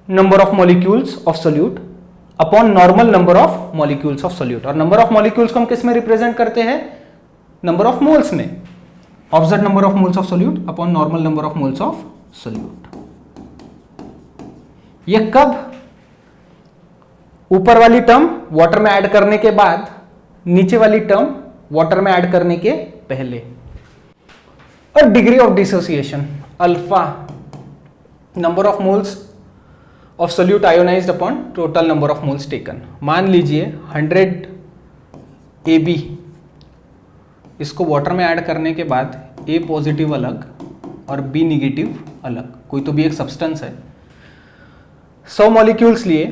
number of molecules of solute upon normal number of molecules of solute. और नंबर ऑफ मॉलिक्यूल्स को हम किस में रिप्रेजेंट करते हैं? नंबर ऑफ मोल्स में। Observed number of moles of solute upon normal number of moles of solute. ये कब? ऊपर वाली टर्म वाटर में ऐड करने के बाद, नीचे वाली टर्म वाटर में ऐड करने के पहले। और degree of dissociation alpha, number of moles of solute ionised upon total number of moles taken. मान लीजिए 100 AB, इसको वाटर में ऐड करने के बाद A पॉजिटिव अलग और B निगेटिव अलग, कोई तो भी एक सब्सटेंस है। 100 मॉलिक्यूल्स लिए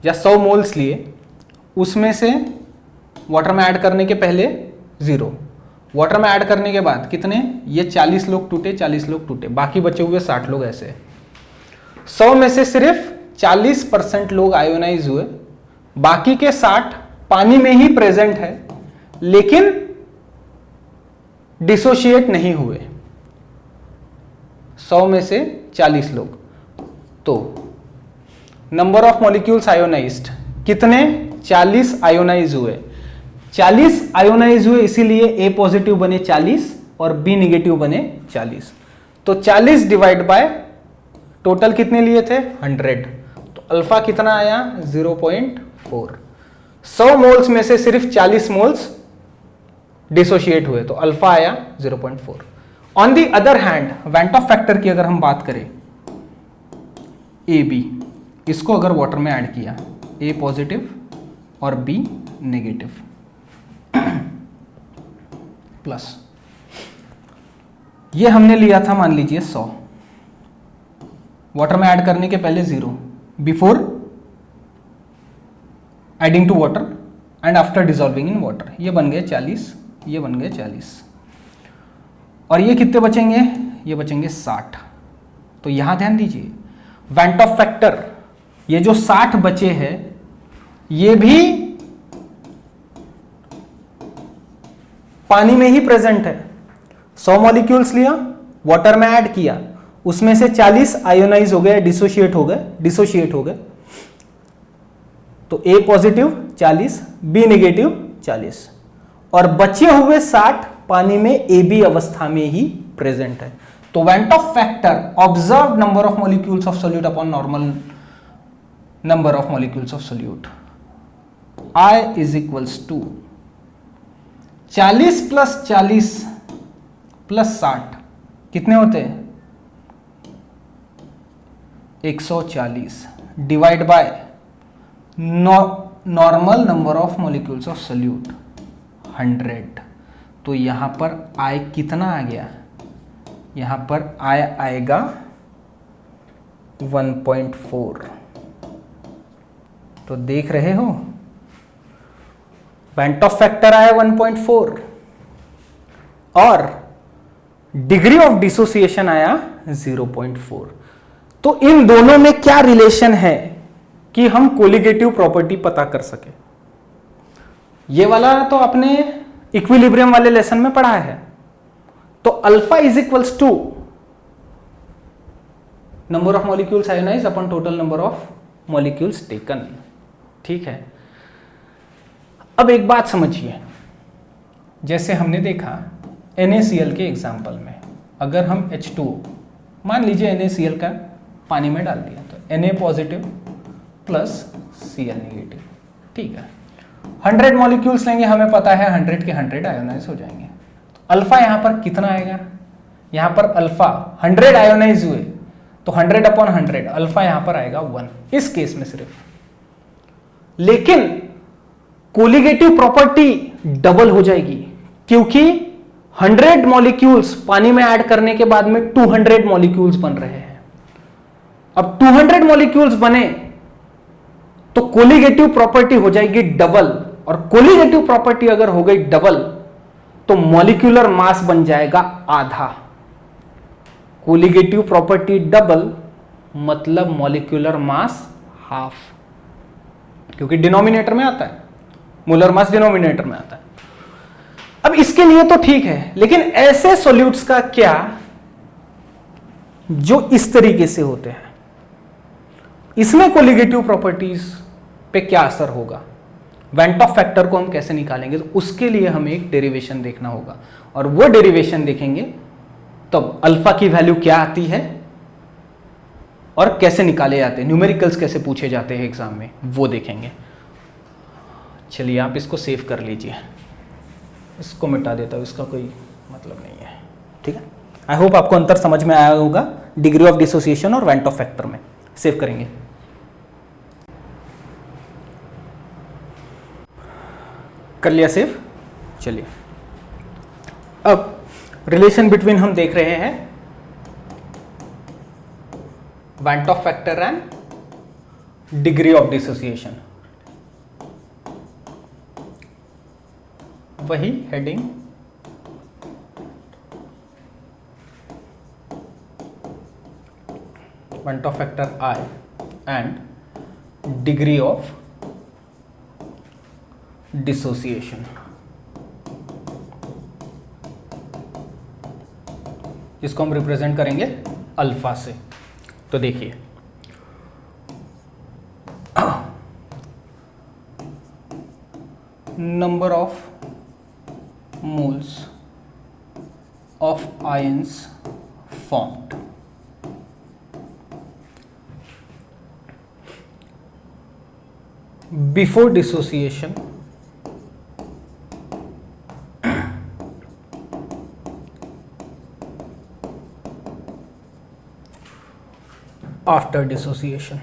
या 100 मोल्स लिए, उसमें से वाटर में ऐड करने के पहले 0, वाटर में ऐड करने के बाद कितने? ये 40 लोग टूटे, 40 लोग टूटे, बाकी बचे हुए 60 लोग ऐसे। 100 में से सिर्फ 40% लोग आयोनाइज हुए, बाकी के 60 पानी में ही प्रेजेंट है लेकिन डिसोशिएट नहीं हुए। 100 में से 40 लोग, तो नंबर ऑफ मॉलिक्यूल्स आयोनाइज्ड कितने? 40 आयोनाइज हुए। 40 आयोनाइज हुए, इसीलिए A पॉजिटिव बने 40 और B निगेटिव बने 40। तो 40 डिवाइड बाय टोटल कितने लिए थे? 100। तो अल्फा कितना आया? 0.4। 100 मोल्स में से सिर्फ 40 मोल्स डिसोशिएट हुए, तो अल्फा आया 0.4। On the other hand went Hoff factor की अगर हम बात करें, ए बी, इसको अगर वाटर में ऐड किया, ए पॉजिटिव और बी नेगेटिव, प्लस ये हमने लिया था मान लीजिए 100, वाटर में ऐड करने के पहले 0, before adding to water and after dissolving in water, ये बन गए 40, ये बन गए 40, और ये कितने बचेंगे, ये बचेंगे 60। तो यहां ध्यान दीजिए वेंट ऑफ फैक्टर, ये जो 60 बचे हैं ये भी पानी में ही प्रेजेंट है। 100 मॉलिक्यूल्स लिया, वाटर में ऐड किया, उसमें से 40 आयोनाइज हो गए, डिसोशिएट हो गए, तो ए पॉजिटिव 40, बी नेगेटिव 40, और बचे हुए 60 पानी में ए बी अवस्था में ही प्रेजेंट है। तो van't Hoff factor observed number of molecules of solute upon normal number of molecules of solute, I is equals to 40 plus 40 plus 60 कितने होते हैं, 140 divide by normal number of molecules of solute 100। तो यहां पर I कितना आ गया, यहां पर I आएगा 1.4। तो देख रहे हो वेंट ऑफ फैक्टर आया 1.4 और डिग्री ऑफ डिसोसिएशन आया 0.4। तो इन दोनों में क्या रिलेशन है कि हम कोलिगेटिव प्रॉपर्टी पता कर सके। ये वाला तो आपने इक्विलिब्रियम वाले लेसन में पढ़ा है। तो alpha is equals to number of molecules ionise upon total number of molecules taken. ठीक है, अब एक बात समझिए, जैसे हमने देखा NaCl के एग्जाम्पल में, अगर हम H2O मान लीजिए NaCl का पानी में डाल दिया तो Na positive plus Cl negative, ठीक है। 100 मॉलिक्यूल्स लेंगे, हमें पता है 100 के 100 आयोनाइज हो जाएंगे। तो अल्फा यहां पर कितना आएगा, यहां पर अल्फा 100 आयोनाइज हुए तो 100 अपॉन 100 अल्फा यहां पर आएगा 1 इस केस में सिर्फ। लेकिन कोलिगेटिव प्रॉपर्टी डबल हो जाएगी क्योंकि 100 मॉलिक्यूल्स पानी में ऐड करने के बाद में 200 मॉलिक्यूल्स बन रहे हैं। अब 200 मॉलिक्यूल्स बने तो कोलिगेटिव प्रॉपर्टी हो जाएगी डबल, और कोलिगेटिव प्रॉपर्टी अगर हो गई डबल तो मॉलिक्यूलर मास बन जाएगा आधा। कोलिगेटिव प्रॉपर्टी डबल मतलब मॉलिक्यूलर मास हाफ, क्योंकि डिनोमिनेटर में आता है, मोलर मास डिनोमिनेटर में आता है। अब इसके लिए तो ठीक है, लेकिन ऐसे सॉल्यूट्स का क्या जो इस तरीके से होते हैं, इसमें कोलिगेटिव प्रॉपर्टीज पे क्या असर होगा, वेंट ऑफ फैक्टर को हम कैसे निकालेंगे, तो उसके लिए हमें एक डेरिवेशन देखना होगा, और वो डेरिवेशन देखेंगे तब अल्फा की वैल्यू क्या आती है और कैसे निकाले जाते हैं, न्यूमेरिकल्स कैसे पूछे जाते हैं एग्जाम में, वो देखेंगे। चलिए आप इसको सेव कर लीजिए, इसको मिटा देता हूँ, इसका कोई मतलब नहीं है। ठीक है, आई होप आपको अंतर समझ में आया होगा डिग्री ऑफ डिसोसिएशन और वेंट ऑफ फैक्टर में। सेव करेंगे, कर लिया सेव। चलिए अब रिलेशन बिटवीन हम देख रहे हैं van't Hoff factor and degree of dissociation. वही heading van't Hoff factor I and degree of dissociation. इसको हम रिप्रेजेंट करेंगे अल्फा से। तो देखिए number of moles of ions formed, before dissociation after dissociation.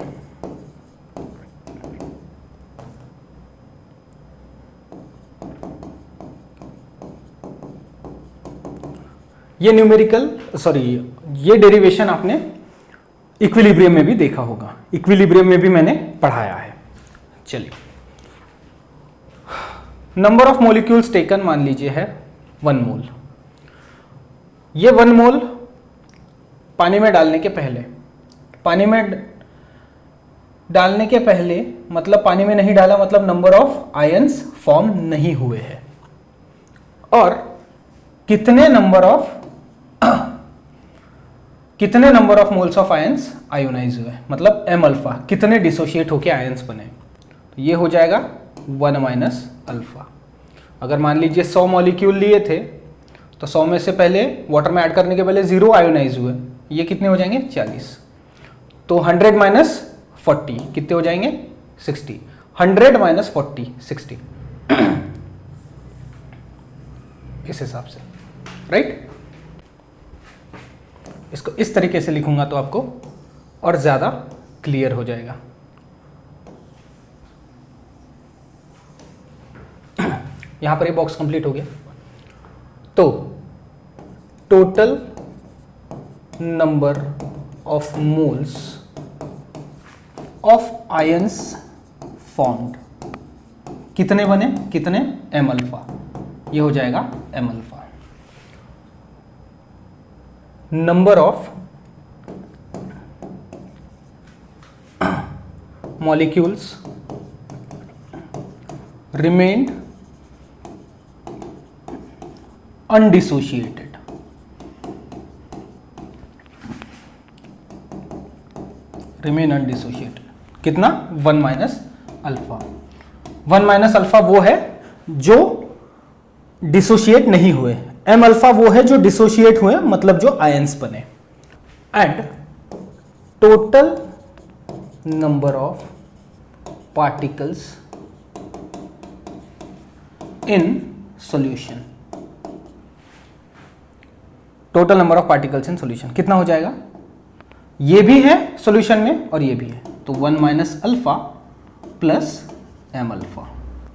ये ये डेरिवेशन आपने इक्विलिब्रियम में भी देखा होगा, इक्विलिब्रियम में भी मैंने पढ़ाया है। चलिए, नंबर ऑफ मॉलिक्यूल्स टेकन मान लीजिए है 1 मोल। ये 1 मोल पानी में डालने के पहले मतलब पानी में नहीं डाला, मतलब नंबर ऑफ आयंस फॉर्म नहीं हुए हैं। और कितने number of moles of ions ionise हुए, मतलब m अल्फा कितने डिसोशिएट होके आयंस बने। तो ये हो जाएगा 1 माइनस अल्फा। अगर मान लीजिए 100 मॉलिक्यूल लिए थे तो 100 में से पहले वाटर में ऐड करने के पहले 0 आयोनाइज हुए, ये कितने हो जाएंगे 40। तो 100 माइनस 40 कितने हो जाएंगे 60। 100 माइनस 40 60 इस हिसाब से, राइट। इसको इस तरीके से लिखूंगा तो आपको और ज्यादा क्लियर हो जाएगा। यहां पर ये बॉक्स कंप्लीट हो गया। तो total number of moles of ions formed कितने बने, कितने m अल्फा, ये हो जाएगा m alpha. Number of molecules remained undissociated, remain undissociated कितना 1 माइनस अल्फा। 1 माइनस अल्फा वो है जो डिसोशिएट नहीं हुए, m अल्फा वो है जो डिसोशिएट हुए, मतलब जो आयंस बने। And total number of particles in solution, total number of particles in solution कितना हो जाएगा, ये भी है सॉल्यूशन में और ये भी है, तो 1 minus alpha plus m alpha,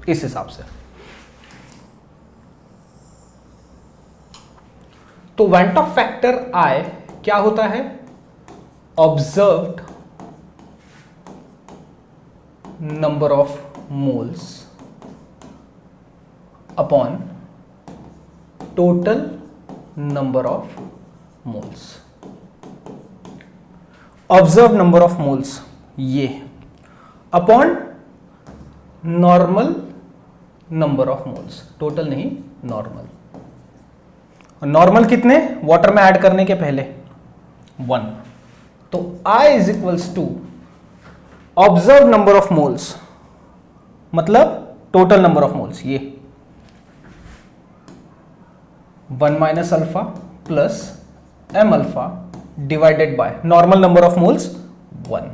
इस हिसाब से। तो वेंट ऑफ फैक्टर I क्या होता है, observed number of moles upon total number of moles. Observe number of moles ये upon normal number of moles, total नहीं नॉर्मल। और नॉर्मल कितने, वाटर में ऐड करने के पहले 1। तो I is equals to observe number of moles मतलब टोटल नंबर ऑफ मोल्स, ये 1 minus alpha plus m alpha divided by normal number of moles 1।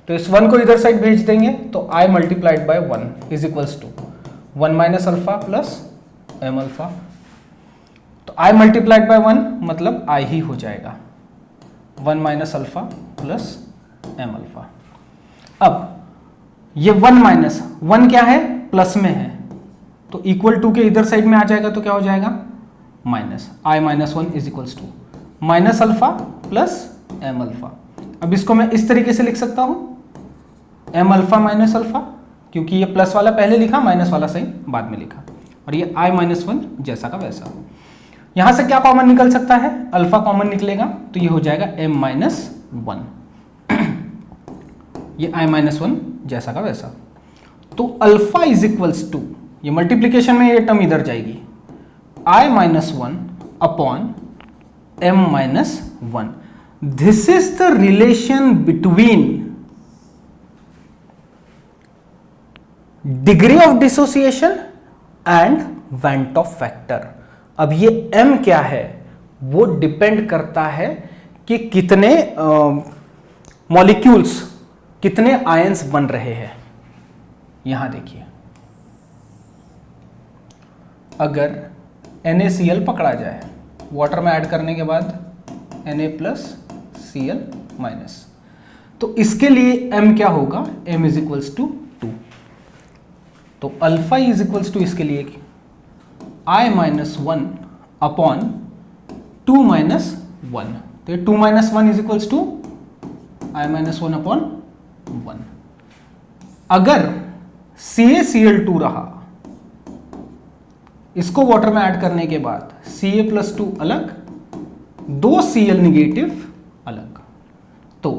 तो इस 1 को इधर साइड भेज देंगे तो I multiplied by 1 is equals to 1 minus alpha plus m alpha. तो I मल्टीप्लाइड बाय 1 मतलब I ही हो जाएगा 1 minus alpha plus m alpha. अब ये 1 माइनस 1 क्या है, प्लस में है, तो इक्वल टू के इधर साइड में आ जाएगा तो क्या हो जाएगा minus I minus 1 is equals to minus alpha plus m alpha. अब इसको मैं इस तरीके से लिख सकता हूं m अल्फा माइनस अल्फा, क्योंकि ये प्लस वाला पहले लिखा, माइनस वाला सही बाद में लिखा, और ये I माइनस 1 जैसा का वैसा। यहां से क्या कॉमन निकल सकता है, अल्फा कॉमन निकलेगा तो ये हो जाएगा m माइनस 1, ये I माइनस 1 जैसा का वैसा। तो अल्फा इज इक्वल्स टू, ये मल्टीप्लीकेशन में ये टर्म इधर जाएगी, I minus 1 upon m minus 1। This is the relation between degree of dissociation and van't Hoff factor. अब ये m क्या है, वो डिपेंड करता है कि कितने मॉलिक्यूल्स, कितने आयंस बन रहे हैं। यहां देखिए, अगर NaCl पकड़ा जाए, वाटर में ऐड करने के बाद Na प्लस Cl माइनस, तो इसके लिए m क्या होगा, m इज इक्वल्स टू 2। तो अल्फा इज इक्वल्स टू इसके लिए i माइनस 1 अपॉन 2 माइनस 1। तो 2 minus 1 is equals to i minus 1 upon 1। अगर CaCl2 रहा, इसको वाटर में ऐड करने के बाद Ca प्लस 2 अलग, 2 Cl निगेटिव अलग, तो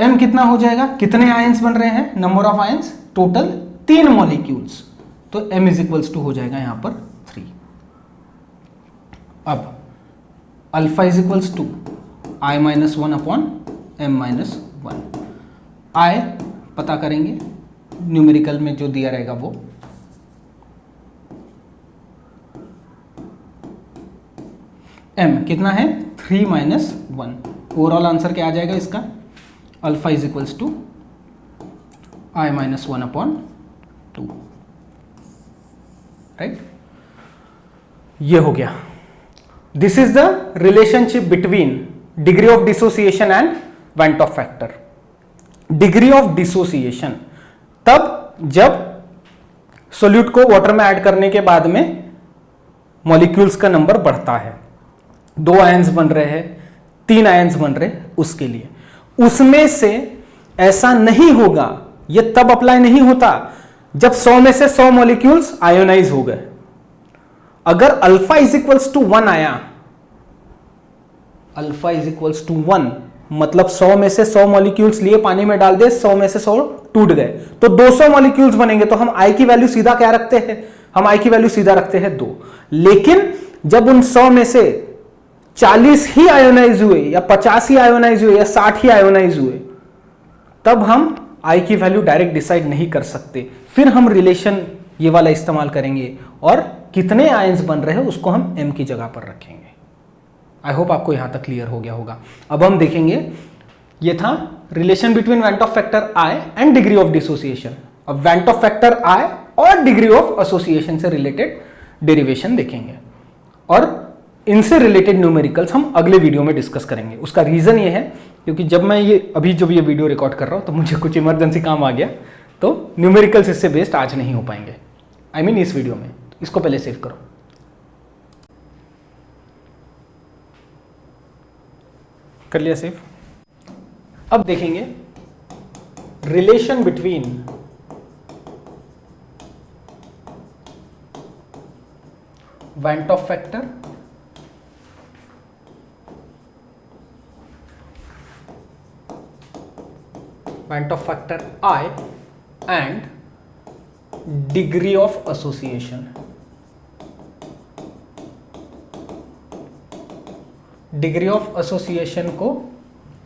m कितना हो जाएगा, कितने आयंस बन रहे हैं, number of ions total 3 molecules, तो m इज इक्वल्स टू हो जाएगा यहां पर 3। अब alpha is equals to i minus 1 upon m minus 1। i पता करेंगे, न्यूमेरिकल में जो दिया रहेगा वो, m कितना है 3 माइनस 1। ओवरऑल आंसर क्या आ जाएगा इसका, alpha is equals to i minus 1 upon 2, right. ये हो गया। This is the relationship between degree of dissociation and van't Hoff factor. Degree of dissociation तब जब सोल्यूट को वाटर में ऐड करने के बाद में मॉलिक्यूल्स का नंबर बढ़ता है, 2 आयंस बन रहे हैं, 3 आयंस बन रहे, उसके लिए। उसमें से ऐसा नहीं होगा, यह तब अप्लाई नहीं होता जब 100 में से 100 मॉलिक्यूल्स आयोनाइज हो गए। अगर अल्फा इज इक्वल्स टू 1 आया, अल्फा इज इक्वल्स टू 1 मतलब 100 में से 100 मॉलिक्यूल्स लिए पानी में डाल दे, 100 में से 100 टूट गए, तो 200 मॉलिक्यूल्स बनेंगे। तो हम I की वैल्यू सीधा क्या रखते हैं, हम I की वैल्यू सीधा रखते हैं 2। लेकिन जब उन 100 में से 40 ही आयोनाइज हुए या 50 ही आयोनाइज हुए या 60 ही आयोनाइज हुए, तब हम I की वैल्यू डायरेक्ट डिसाइड नहीं कर सकते। फिर हम रिलेशन ये वाला इस्तेमाल करेंगे और कितने आयंस बन रहे हैं उसको हम m की जगह पर रखेंगे। आई होप आपको यहां तक क्लियर हो गया होगा। अब हम देखेंगे, ये था relation between went Hoff factor I and degree of dissociation. अब वेंट ऑफ फैक्टर I और डिग्री ऑफ एसोसिएशन से रिलेटेड डेरिवेशन देखेंगे और इनसे रिलेटेड न्यूमेरिकल्स हम अगले वीडियो में डिस्कस करेंगे। उसका रीजन ये है क्योंकि जब मैं ये वीडियो रिकॉर्ड कर रहा हूं तो मुझे कुछ इमरजेंसी काम आ गया, तो न्यूमेरिकल्स इससे बेस्ड आज नहीं हो पाएंगे, आई मीन इस वीडियो में। इसको पहले सेव करो। कर लिया सेव। अब देखेंगे relation between went Hoff factor I and degree of association। Degree of association को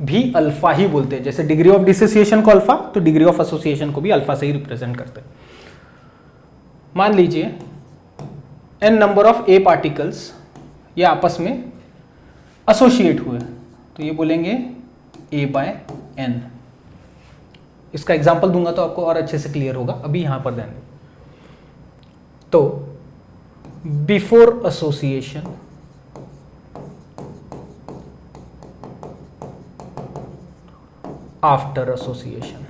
भी अल्फा ही बोलते हैं। जैसे डिग्री ऑफ डिसोसिएशन को अल्फा, तो डिग्री ऑफ एसोसिएशन को भी अल्फा से ही रिप्रेजेंट करते हैं। मान लीजिए n number of A particles ये आपस में एसोसिएट हुए, तो ये बोलेंगे A/n। इसका एग्जांपल दूंगा तो आपको और अच्छे से क्लियर होगा, अभी यहां पर ध्यान दें। तो before association after association.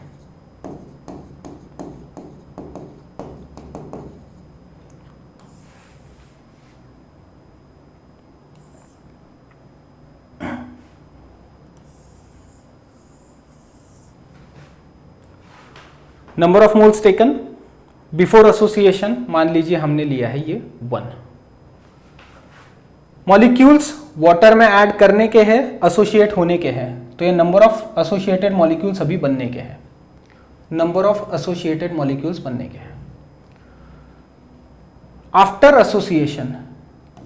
Number of moles taken before association, मान लीजिए हमने लिया है ये 1। मॉलिक्यूल्स वाटर में ऐड करने के हैं, एसोसिएट होने के हैं, तो ये नंबर ऑफ एसोसिएटेड मॉलिक्यूल्स अभी बनने के हैं, नंबर ऑफ एसोसिएटेड मॉलिक्यूल्स बनने के हैं। आफ्टर एसोसिएशन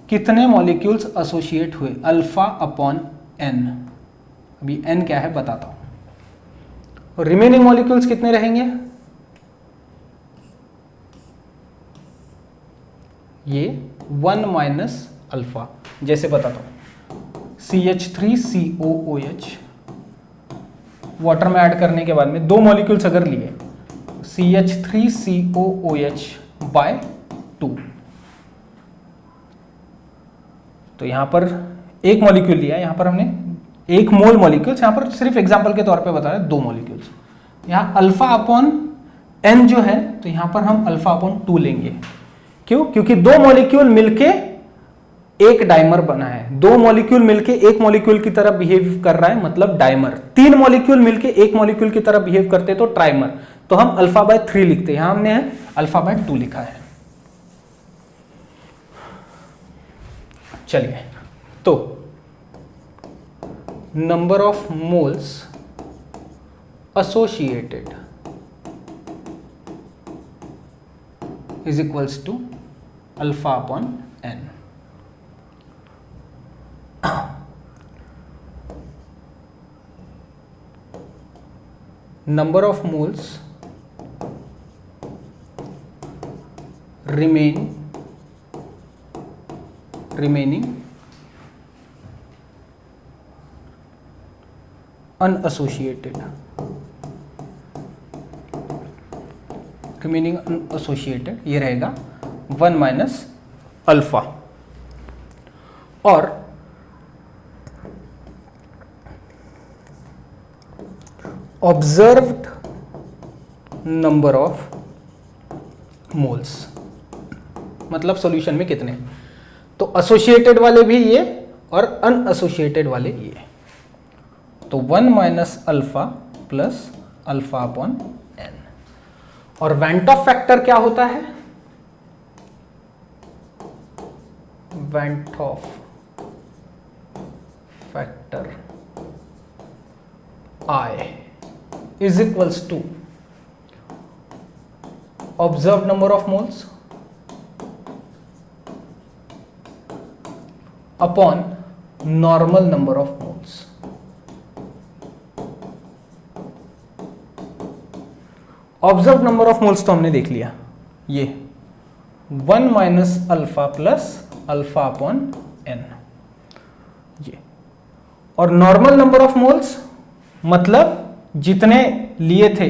कितने मॉलिक्यूल्स एसोसिएट हुए, अल्फा अपॉन n। अभी n क्या है बताता हूं। और रिमेनिंग मॉलिक्यूल्स कितने रहेंगे, ये 1 माइनस अल्फा। जैसे बताता हूं, CH3COOH वाटर में ऐड करने के बाद में 2 मॉलिक्यूल्स अगर लिए, CH3COOH बाय 2, तो यहां पर एक मॉलिक्यूल लिया, यहां पर हमने एक मोल मॉलिक्यूल्स, यहां पर सिर्फ एग्जांपल के तौर पे बता रहे हैं 2 मॉलिक्यूल्स, यहां अल्फा अपॉन n जो है तो यहां पर हम अल्फा अपॉन 2 लेंगे। क्यों? क्योंकि 2 मॉलिक्यूल मिलके एक डाइमर बना है, 2 मॉलिक्यूल मिलके एक मॉलिक्यूल की तरह बिहेव कर रहा है मतलब डाइमर, 3 मॉलिक्यूल मिलके एक मॉलिक्यूल की तरह बिहेव करते तो ट्राइमर, तो हम अल्फा बाय 3 लिखते हैं, यहां हमने अल्फा बाय 2 लिखा है। चलिए, तो number of moles associated is equals to alpha upon n. Number of moles remaining unassociated, remaining unassociated, ये रहेगा 1 माइनस अल्फा। और ऑब्जर्व्ड नंबर ऑफ मोल्स, मतलब सॉल्यूशन में कितने, तो एसोसिएटेड वाले भी ये और अनएसोसिएटेड वाले ये, तो 1 minus alpha plus alpha upon n। और वेंट ऑफ फैक्टर क्या होता है, went Hoff factor I is equals to observed number of moles upon normal number of moles। Observe number of moles तो हमने देख लिया, ये 1 minus alpha plus alpha upon n ये, और नॉर्मल नंबर ऑफ मोल्स मतलब जितने लिए थे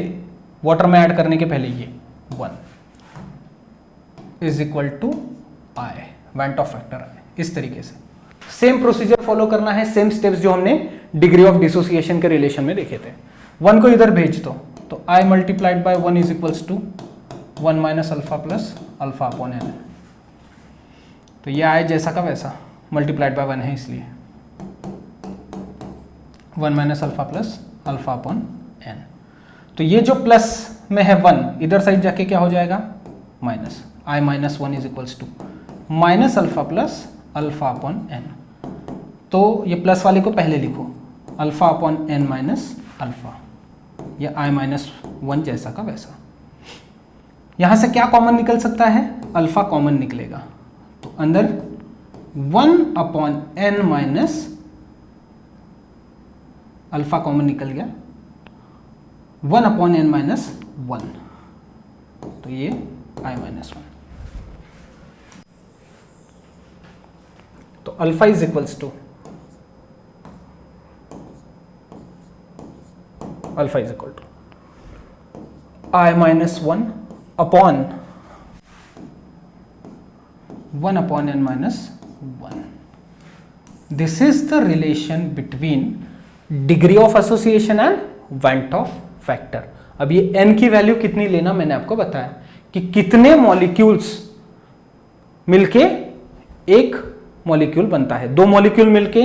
वाटर में ऐड करने के पहले, ये 1 is equal to I, van't Hoff factor I। इस तरीके से सेम प्रोसीजर फॉलो करना है, सेम स्टेप्स जो हमने डिग्री ऑफ डिसोसिएशन के रिलेशन में देखे थे। 1 को इधर भेज दो तो I multiplied by 1 is equals to 1 minus alpha plus alpha upon n, तो ये I जैसा का वैसा मल्टीप्लाइड बाय 1 है, इसलिए 1 minus alpha plus alpha upon n। तो ये जो प्लस में है 1, इधर साइड जाके क्या हो जाएगा minus, I minus 1 is equals to minus alpha plus alpha upon n। तो ये प्लस वाले को पहले लिखो, alpha upon n minus alpha, या I माइनस 1 जैसा का वैसा। यहां से क्या कॉमन निकल सकता है, अल्फा कॉमन निकलेगा, तो अंदर 1 upon n minus alpha common निकल गया, 1 अपॉन n माइनस 1, तो ये I माइनस 1। तो alpha is equals to alpha is equal to I minus 1 upon 1 upon n minus 1। This is the relation between degree of association and van't Hoff factor. अब ये n की value कितनी लेना मैंने आपको बताया कि कितने मॉलिक्यूल्स मिलके एक मॉलिक्यूल बनता है, 2 मॉलिक्यूल मिलके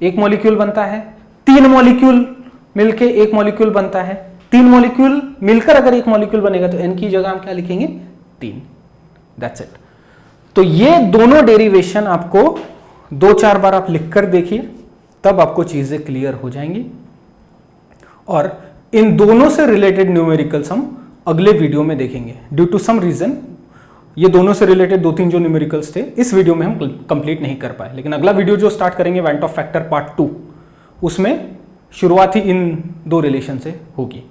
एक मॉलिक्यूल बनता है, 3 मॉलिक्यूल मिलके एक मॉलिक्यूल बनता है, 3 मॉलिक्यूल मिलकर अगर एक मॉलिक्यूल बनेगा तो n की जगह हम क्या लिखेंगे 3, दैट्स इट। तो ये दोनों डेरिवेशन आपको 2-4 बार आप लिखकर देखिए, तब आपको चीजें क्लियर हो जाएंगी। और इन दोनों से रिलेटेड न्यूमेरिकल्स हम अगले वीडियो में देखेंगे। ड्यू टू सम रीजन ये दोनों से रिलेटेड 2-3 जो न्यूमेरिकल्स थे इस वीडियो में हम कंप्लीट नहीं कर पाए, लेकिन अगला वीडियो जो स्टार्ट करेंगे वेंट ऑफ फैक्टर पार्ट 2, उसमें शुरुआत ही इन 2 रिलेशन से होगी।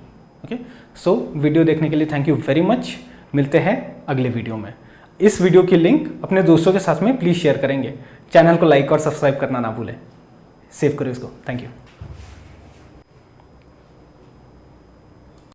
ओके, सो वीडियो देखने के लिए थैंक यू वेरी मच। मिलते हैं अगले वीडियो में। इस वीडियो की लिंक अपने दोस्तों के साथ में प्लीज शेयर करेंगे। चैनल को लाइक और सब्सक्राइब करना ना भूलें। सेव करो इसको। Thank you.